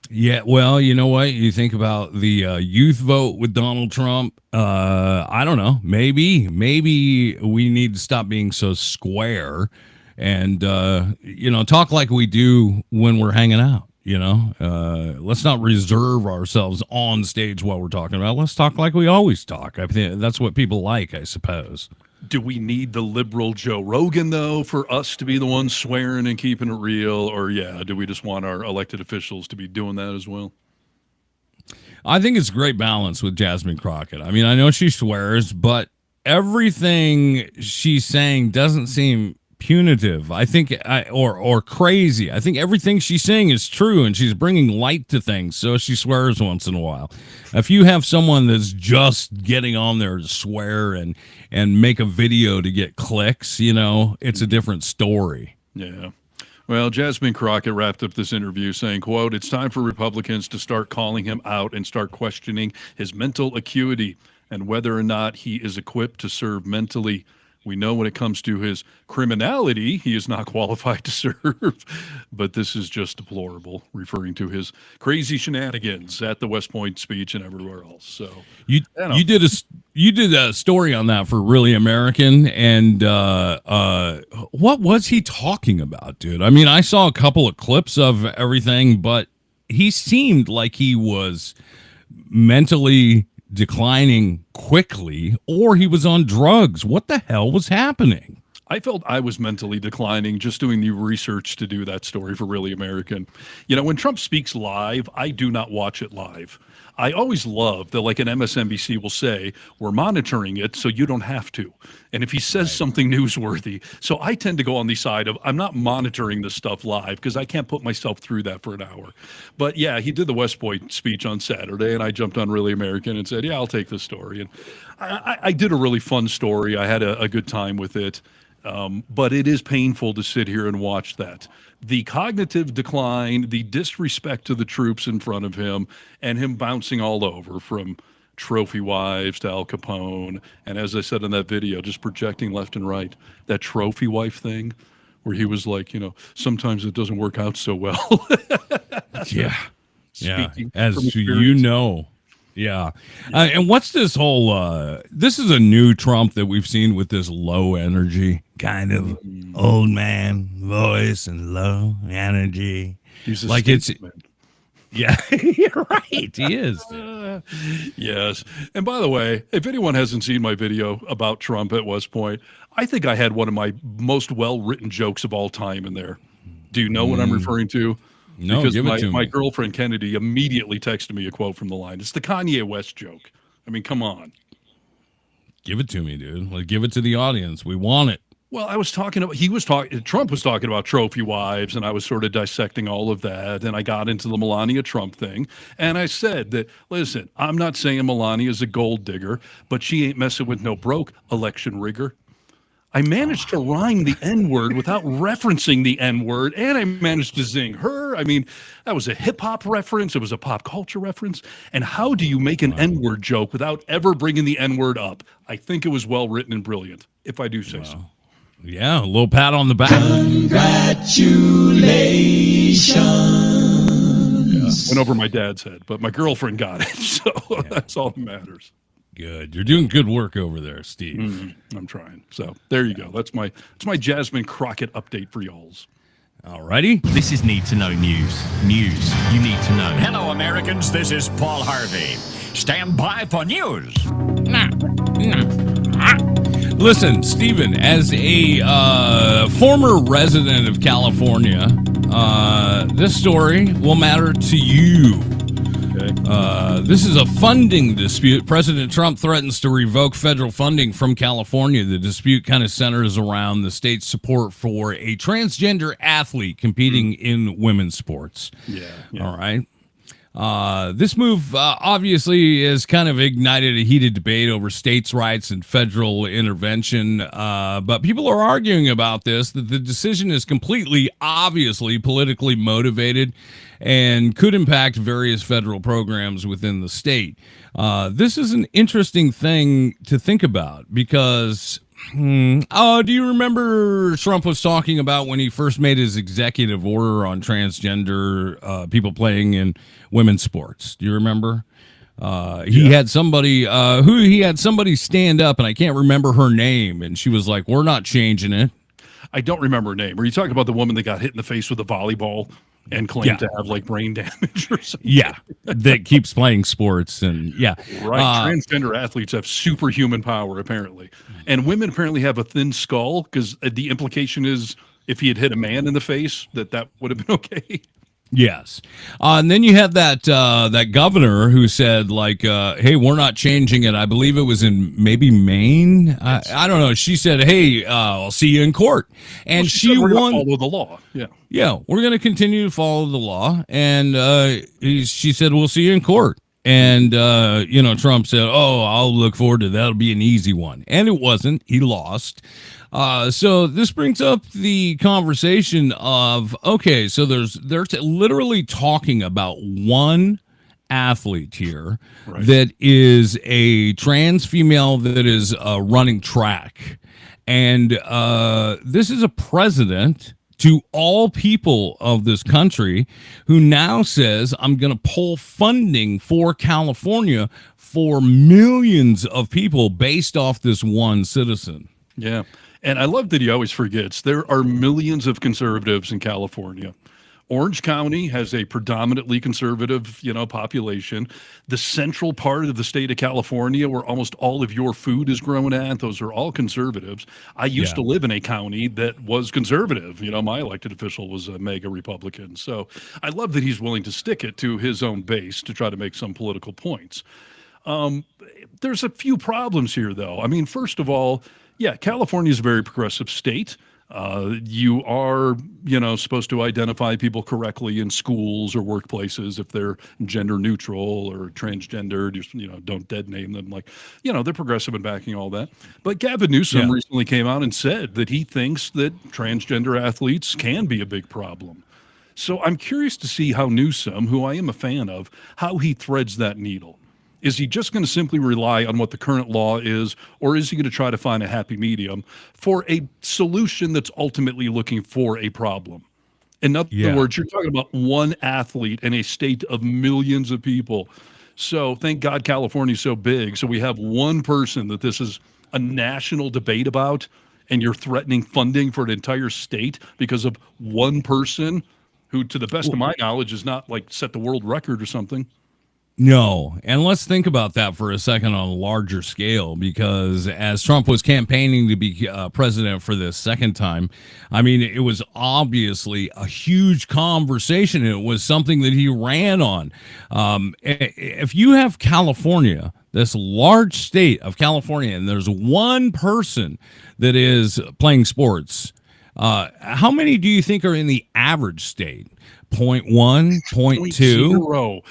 Yeah, well, you know what? You think about the youth vote with Donald Trump. I don't know. Maybe we need to stop being so square and, you know, talk like we do when we're hanging out. You know, let's not reserve ourselves on stage while we're talking about. Let's talk like we always talk. I think that's what people like, I suppose. Do we need the liberal Joe Rogan, though, for us to be the ones swearing and keeping it real? Or, yeah, do we just want our elected officials to be doing that as well? I think it's great balance with Jasmine Crockett. I mean, I know she swears, but everything she's saying doesn't seem punitive. I think, or crazy. I think everything she's saying is true, and she's bringing light to things. So she swears once in a while. If you have someone that's just getting on there to swear and make a video to get clicks, you know, it's a different story. Yeah. Well, Jasmine Crockett wrapped up this interview saying, quote, "It's time for Republicans to start calling him out and start questioning his mental acuity and whether or not he is equipped to serve mentally. We know when it comes to his criminality, he is not qualified to serve, but this is just deplorable," referring to his crazy shenanigans at the West Point speech and everywhere else. So you did a story on that for Really American, and what was he talking about, dude? I mean, I saw a couple of clips of everything, but he seemed like he was mentally declining quickly, or he was on drugs. What the hell was happening? I felt I was mentally declining just doing the research to do that story for Really American. You know, when Trump speaks live, I do not watch it live. I always love that, like an MSNBC will say, we're monitoring it so you don't have to. And if he says something newsworthy, so I tend to go on the side of I'm not monitoring this stuff live because I can't put myself through that for an hour. But yeah, he did the West Point speech on Saturday, and I jumped on Really American and said, yeah, I'll take this story. And I did a really fun story. I had a good time with it. But it is painful to sit here and watch that. The cognitive decline, the disrespect to the troops in front of him, and him bouncing all over from trophy wives to Al Capone. And as I said in that video, just projecting left and right, that trophy wife thing where he was like, sometimes it doesn't work out so well. Yeah. Speaking As from you experience. know. Yeah. And what's this whole this is a new Trump that we've seen with this low energy kind of old man voice and low energy. He's a like it's statesman. yeah, you're right. He is. Yes. And by the way, if anyone hasn't seen my video about Trump at West Point, I think I had one of my most well-written jokes of all time in there. Do you know what I'm referring to? No, because give it to my me. girlfriend Kennedy immediately texted me a quote from the line. It's the Kanye West joke. I mean, come on. Give it to me, dude. Like, give it to the audience. We want it. Well, Trump was talking about trophy wives, and I was sort of dissecting all of that. And I got into the Melania Trump thing. And I said that, listen, I'm not saying Melania is a gold digger, but she ain't messing with no broke election rigger. I managed to rhyme the N-word without referencing the N-word, and I managed to zing her. I mean, that was a hip-hop reference. It was a pop culture reference. And how do you make an N-word joke without ever bringing the N-word up? I think it was well-written and brilliant, if I do say so. Yeah, a little pat on the back. Congratulations. Went over my dad's head, but my girlfriend got it, so that's all that matters. Good. You're doing good work over there, Steve. I'm trying. So there you go. That's my Jasmine Crockett update for y'alls. All righty. This is Need to Know News. News you need to know. Hello, Americans. This is Paul Harvey. Stand by for news. Listen, Stephen, as a former resident of California, this story will matter to you. Okay. This is a funding dispute. President Trump threatens to revoke federal funding from California. The dispute kind of centers around the state's support for a transgender athlete competing in women's sports. Yeah. All right. This move obviously has kind of ignited a heated debate over states' rights and federal intervention. But people are arguing about this, that the decision is completely, obviously politically motivated and could impact various federal programs within the state. This is an interesting thing to think about because do you remember Trump was talking about when he first made his executive order on transgender people playing in women's sports? Do you remember? He had somebody stand up, and I can't remember her name, and she was like, "We're not changing it." I don't remember her name. Are you talking about the woman that got hit in the face with a volleyball and claimed to have like brain damage or something? Yeah, that keeps playing sports, and Right. Transgender athletes have superhuman power, apparently. And women apparently have a thin skull because the implication is if he had hit a man in the face, that would have been okay. Yes. And then you had that governor who said, like, hey, we're not changing it. I believe it was in maybe Maine. I don't know. She said, hey, I'll see you in court. And she we're won. gonna follow the law. Yeah. Yeah, we're going to continue to follow the law. And she said, we'll see you in court. And, Trump said, oh, I'll look forward to that. That'll be an easy one. And it wasn't. He lost. So this brings up the conversation of, okay, so they're literally talking about one athlete here that is a trans female that is running track. And this is a president to all people of this country who now says, I'm going to pull funding for California for millions of people based off this one citizen. Yeah. And I love that he always forgets there are millions of conservatives in California. Orange County has a predominantly conservative, population. The central part of the state of California, where almost all of your food is grown at, those are all conservatives. I used to live in a county that was conservative. My elected official was a mega Republican. So I love that he's willing to stick it to his own base to try to make some political points. There's a few problems here, though. I mean, first of all, yeah, California is a very progressive state. You are, supposed to identify people correctly in schools or workplaces if they're gender neutral or transgender. Just, don't dead name them. Like, they're progressive in backing all that. But Gavin Newsom recently came out and said that he thinks that transgender athletes can be a big problem. So I'm curious to see how Newsom, who I am a fan of, how he threads that needle. Is he just going to simply rely on what the current law is, or is he going to try to find a happy medium for a solution that's ultimately looking for a problem? In other words, you're talking about one athlete in a state of millions of people. So thank God California's so big. So we have one person that this is a national debate about, and you're threatening funding for an entire state because of one person who, to the best of my knowledge, is not like set the world record or something. No. And let's think about that for a second on a larger scale, because as Trump was campaigning to be president for this second time, I mean, it was obviously a huge conversation. It was something that he ran on. If you have California, this large state of California, and there's one person that is playing sports, how many do you think are in the average state? 0.1, 0.2? 0.0.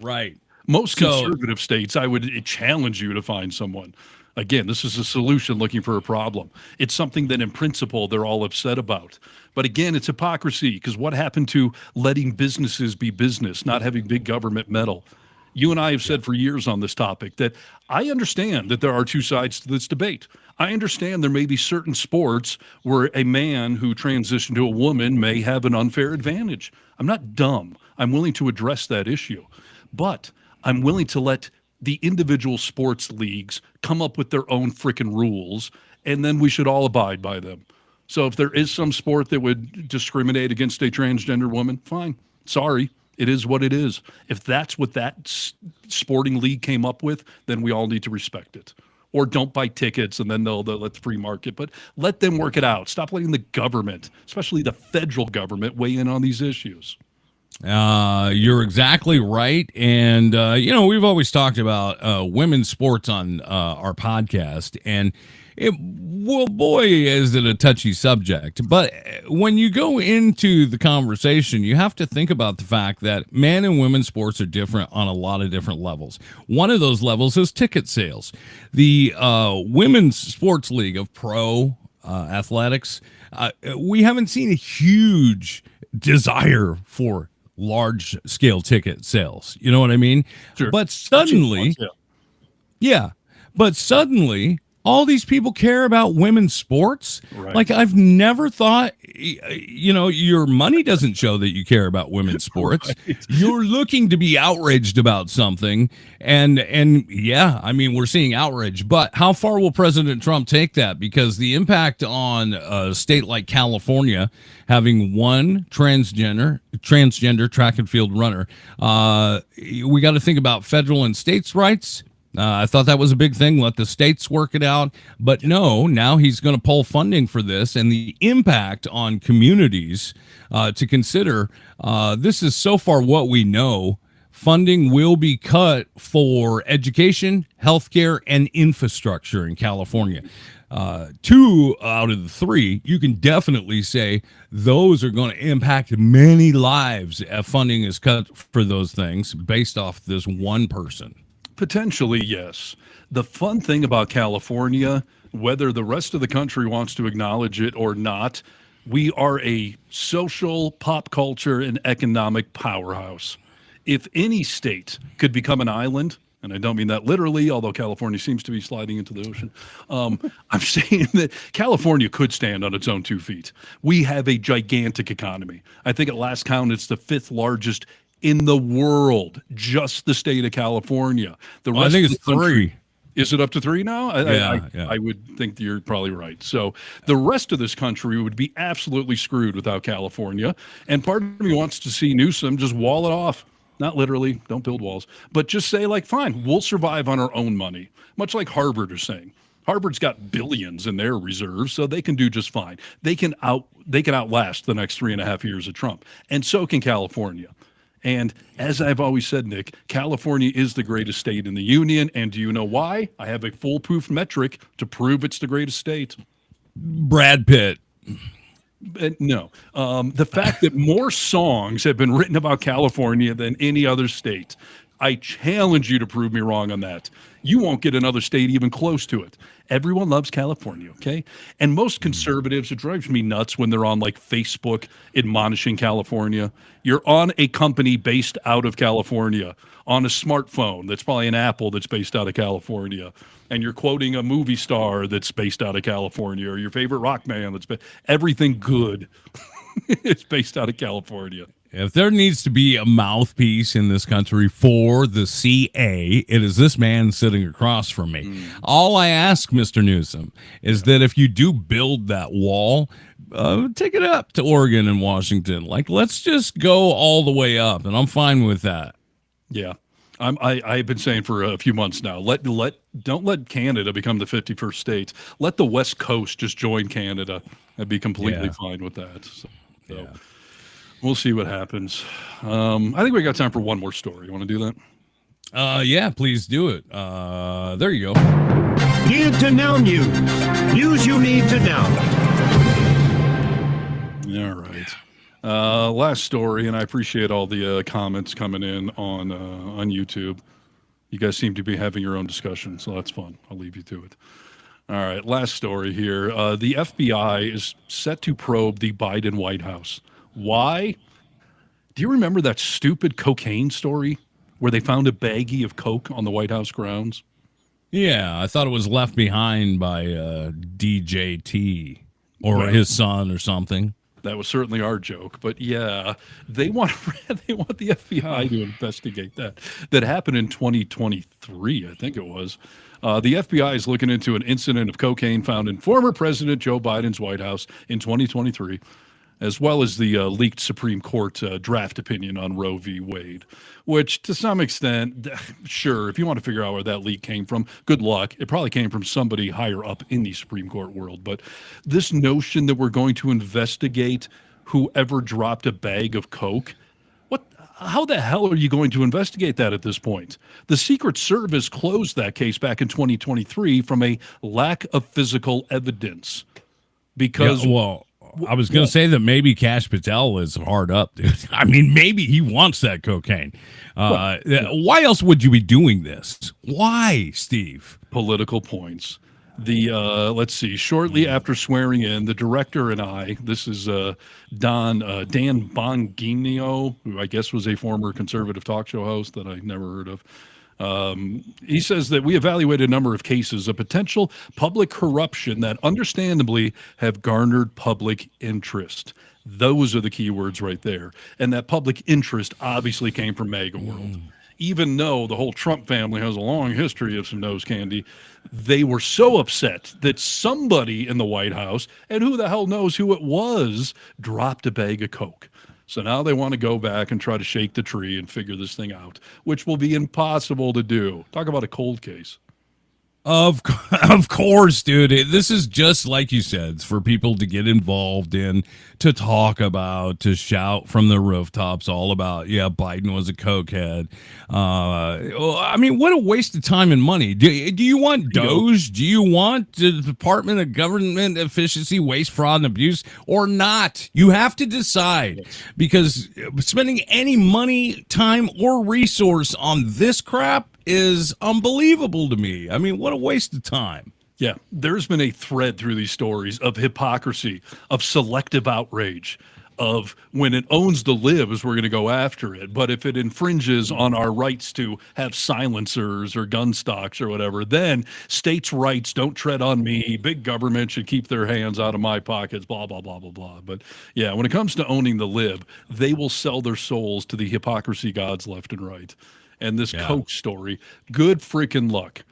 Right. Most conservative states, I would challenge you to find someone. Again, this is a solution looking for a problem. It's something that in principle they're all upset about. But again, it's hypocrisy, because what happened to letting businesses be business, not having big government meddle? You and I have said for years on this topic that I understand that there are two sides to this debate. I understand there may be certain sports where a man who transitioned to a woman may have an unfair advantage. I'm not dumb. I'm willing to address that issue. But I'm willing to let the individual sports leagues come up with their own freaking rules, and then we should all abide by them. So if there is some sport that would discriminate against a transgender woman, fine. Sorry, it is what it is. If that's what that sporting league came up with, then we all need to respect it. Or don't buy tickets, and then they'll let the free market. But let them work it out. Stop letting the government, especially the federal government, weigh in on these issues. You're exactly right. And, we've always talked about women's sports on our podcast, and boy, is it a touchy subject. But when you go into the conversation, you have to think about the fact that men and women's sports are different on a lot of different levels. One of those levels is ticket sales. The Women's Sports League of Pro Athletics, we haven't seen a huge desire for large scale ticket sales. You know what I mean? Sure. But suddenly, all these people care about women's sports. Right. Like, I've never thought, your money doesn't show that you care about women's sports. Right. You're looking to be outraged about something. And yeah, I mean, we're seeing outrage, but how far will President Trump take that? Because the impact on a state like California, having one transgender track and field runner, we got to think about federal and states' rights. I thought that was a big thing. Let the states work it out. But no, now he's going to pull funding for this, and the impact on communities to consider. This is so far what we know. Funding will be cut for education, healthcare, and infrastructure in California. 2 out of the 3, you can definitely say those are going to impact many lives if funding is cut for those things based off this one person. Potentially, yes. The fun thing about California, whether the rest of the country wants to acknowledge it or not, we are a social, pop culture, and economic powerhouse. If any state could become an island, and I don't mean that literally, although California seems to be sliding into the ocean, I'm saying that California could stand on its own 2 feet. We have a gigantic economy. I think at last count, it's the 5th largest in the world, just the state of California. The rest I think of it's the country, 3. Is it up to 3 now? I would think you're probably right. So the rest of this country would be absolutely screwed without California. And part of me wants to see Newsom just wall it off. Not literally, don't build walls, but just say, like, fine, we'll survive on our own money, much like Harvard are saying. Harvard's got billions in their reserves, so they can do just fine. They can outlast the next 3.5 years of Trump, and so can California. And as I've always said, Nick, California is the greatest state in the union. And do you know why? I have a foolproof metric to prove it's the greatest state. Brad Pitt. No. The fact that more songs have been written about California than any other state. I challenge you to prove me wrong on that. You won't get another state even close to it. Everyone loves California, okay? And most conservatives, it drives me nuts when they're on like Facebook admonishing California. You're on a company based out of California, on a smartphone that's probably an Apple that's based out of California, and you're quoting a movie star that's based out of California, or your favorite rock band everything good is based out of California. If there needs to be a mouthpiece in this country for the CA, it is this man sitting across from me. All I ask, Mr. Newsom, is that if you do build that wall, take it up to Oregon and Washington. Like, let's just go all the way up, and I'm fine with that. Yeah. I've been saying for a few months now, don't let Canada become the 51st state. Let the West Coast just join Canada. I'd be completely fine with that. So. We'll see what happens. I think we got time for one more story. You want to do that? Yeah, please do it. There you go. Need to know news. News you need to know. All right. Last story, and I appreciate all the comments coming in on YouTube. You guys seem to be having your own discussion, so that's fun. I'll leave you to it. All right, last story here. The FBI is set to probe the Biden White House. Why? Do you remember that stupid cocaine story where they found a baggie of coke on the White House grounds? Yeah, I thought it was left behind by DJT or his son or something. That was certainly our joke, but yeah, they want the FBI to investigate that. That happened in 2023, I think it was. The FBI is looking into an incident of cocaine found in former President Joe Biden's White House in 2023. As well as the leaked Supreme Court draft opinion on Roe v. Wade, which to some extent, sure, if you want to figure out where that leak came from, good luck. It probably came from somebody higher up in the Supreme Court world. But this notion that we're going to investigate whoever dropped a bag of coke, how the hell are you going to investigate that at this point? The Secret Service closed that case back in 2023 from a lack of physical evidence. Because I was going to say that maybe Kash Patel is hard up, dude. I mean, maybe he wants that cocaine. Why else would you be doing this? Why, Steve? Political points. Let's see. Shortly after swearing in, the director and I, this is Dan Bongino, who I guess was a former conservative talk show host that I never heard of. He says that we evaluated a number of cases of potential public corruption that understandably have garnered public interest. Those are the key words right there. And that public interest obviously came from MAGA world. Even though the whole Trump family has a long history of some nose candy, they were so upset that somebody in the White House, and who the hell knows who it was, dropped a bag of coke. So now they want to go back and try to shake the tree and figure this thing out, which will be impossible to do. Talk about a cold case. Of course, dude. This is just like you said, it's for people to get involved in, to talk about, to shout from the rooftops all about, Biden was a cokehead. I mean, what a waste of time and money. Do you want DOJ? Do you want the Department of Government Efficiency, Waste, Fraud, and Abuse, or not? You have to decide, because spending any money, time, or resource on this crap is unbelievable to me. I mean, what a waste of time. Yeah, there's been a thread through these stories of hypocrisy, of selective outrage, of when it owns the libs, we're going to go after it. But if it infringes on our rights to have silencers or gun stocks or whatever, then states' rights, don't tread on me. Big government should keep their hands out of my pockets, blah, blah, blah, blah, blah. But yeah, when it comes to owning the lib, they will sell their souls to the hypocrisy gods left and right. And this Coke story, good freaking luck.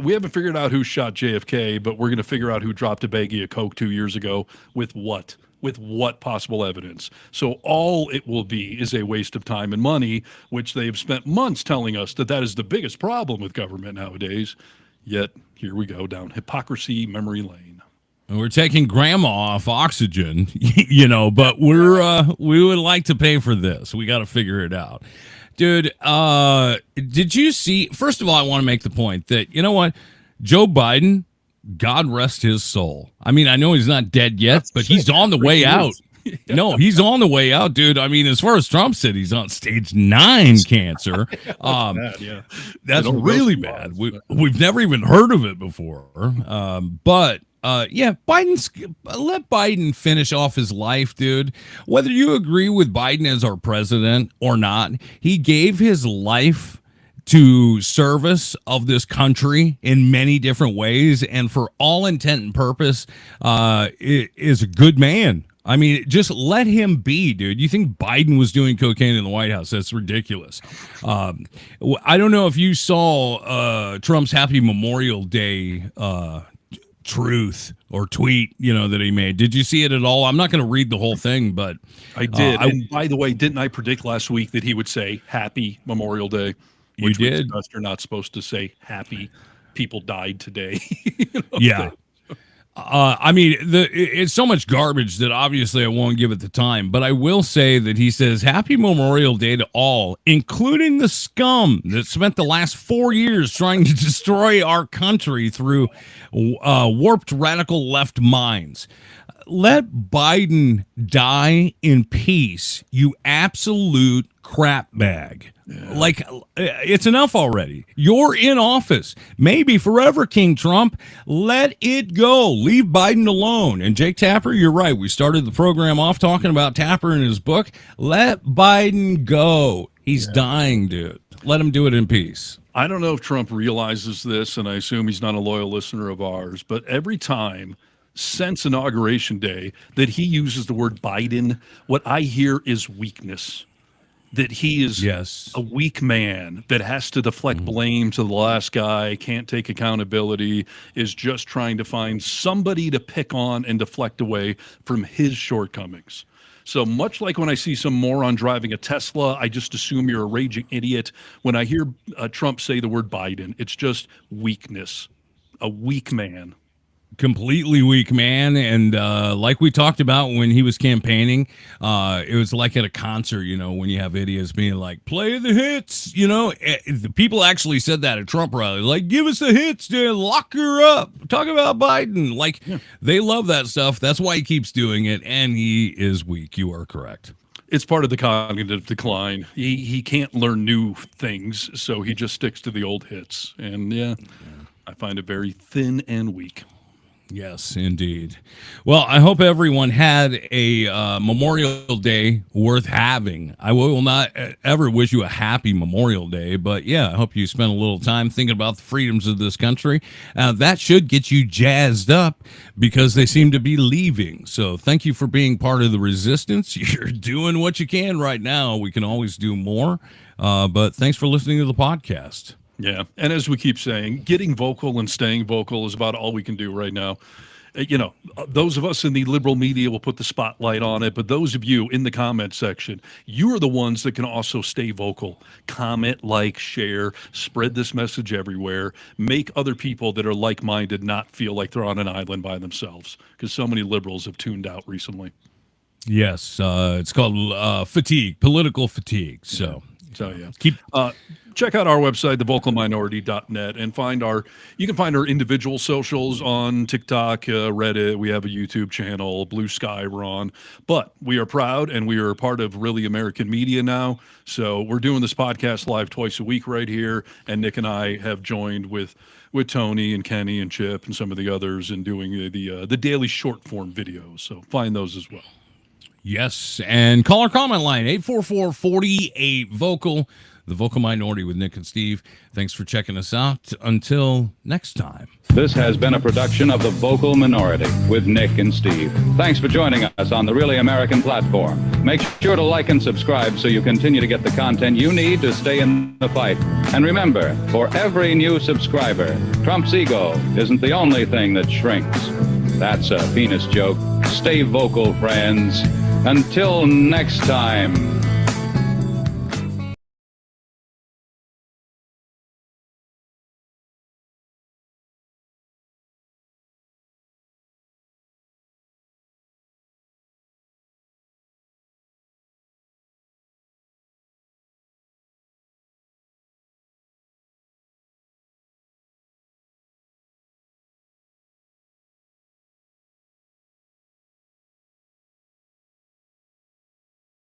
We haven't figured out who shot JFK, but we're going to figure out who dropped a baggie of coke 2 years ago with what? With what possible evidence? So all it will be is a waste of time and money, which they've spent months telling us that is the biggest problem with government nowadays. Yet here we go down hypocrisy memory lane. And we're taking grandma off oxygen, but we would like to pay for this. We got to figure it out. Dude, did you see? First of all, I want to make the point that, you know what? Joe Biden, God rest his soul. I mean, I know he's not dead yet, but he's on the way out. No, he's on the way out, dude. I mean, as far as Trump said, he's on stage 9 cancer. That's really bad. We've never even heard of it before. But let Biden finish off his life, dude. Whether you agree with Biden as our president or not, he gave his life to service of this country in many different ways, and for all intent and purpose, is a good man. I mean, just let him be, dude. You think Biden was doing cocaine in the White House? That's ridiculous. I don't know if you saw Trump's Happy Memorial Day truth or tweet, that he made. Did you see it at all? I'm not going to read the whole thing, but I did. And by the way, didn't I predict last week that he would say Happy Memorial Day? Which you did. You're not supposed to say happy people died today. Yeah. I mean, it's so much garbage that obviously I won't give it the time, but I will say that he says Happy Memorial Day to all, including the scum that spent the last 4 years trying to destroy our country through warped radical left minds. Let Biden die in peace, you absolute crap bag. Yeah. Like, it's enough already. You're in office. Maybe forever, King Trump. Let it go. Leave Biden alone. And Jake Tapper, you're right. We started the program off talking about Tapper and his book. Let Biden go. He's dying, dude. Let him do it in peace. I don't know if Trump realizes this, and I assume he's not a loyal listener of ours, but every time since Inauguration Day that he uses the word Biden, what I hear is weakness. That he is a weak man that has to deflect blame to the last guy, can't take accountability, is just trying to find somebody to pick on and deflect away from his shortcomings. So much like when I see some moron driving a Tesla, I just assume you're a raging idiot. When I hear Trump say the word Biden, it's just weakness, a weak man. Completely weak man, and like we talked about when he was campaigning, it was like at a concert, when you have idiots being like, play the hits, the people actually said that at Trump rally, like, give us the hits, dude, lock her up, talk about Biden, they love that stuff. That's why he keeps doing it, and he is weak. You are correct. It's part of the cognitive decline. He can't learn new things, so he just sticks to the old hits, and I find it very thin and weak. Yes, indeed. Well, I hope everyone had a Memorial Day worth having. I will not ever wish you a happy Memorial Day, but I hope you spent a little time thinking about the freedoms of this country. That should get you jazzed up because they seem to be leaving. So thank you for being part of the resistance. You're doing what you can right now. We can always do more, but thanks for listening to the podcast. Yeah. And as we keep saying, getting vocal and staying vocal is about all we can do right now. Those of us in the liberal media will put the spotlight on it, but those of you in the comment section, you are the ones that can also stay vocal. Comment, like, share, spread this message everywhere. Make other people that are like-minded not feel like they're on an island by themselves, because so many liberals have tuned out recently. Yes. It's called fatigue, political fatigue. So check out our website, thevocalminority.net, and you can find our individual socials on TikTok, Reddit. We have a YouTube channel, Blue Sky we're on. But we are proud, and we are part of Really American Media now. So we're doing this podcast live twice a week right here, and Nick and I have joined with Tony and Kenny and Chip and some of the others in doing the daily short form videos. So find those as well. Yes, and call our comment line, 844-48-VOCAL. The Vocal Minority with Nick and Steve. Thanks for checking us out. Until next time. This has been a production of The Vocal Minority with Nick and Steve. Thanks for joining us on the Really American platform. Make sure to like and subscribe so you continue to get the content you need to stay in the fight. And remember, for every new subscriber, Trump's ego isn't the only thing that shrinks. That's a penis joke. Stay vocal, friends. Until next time.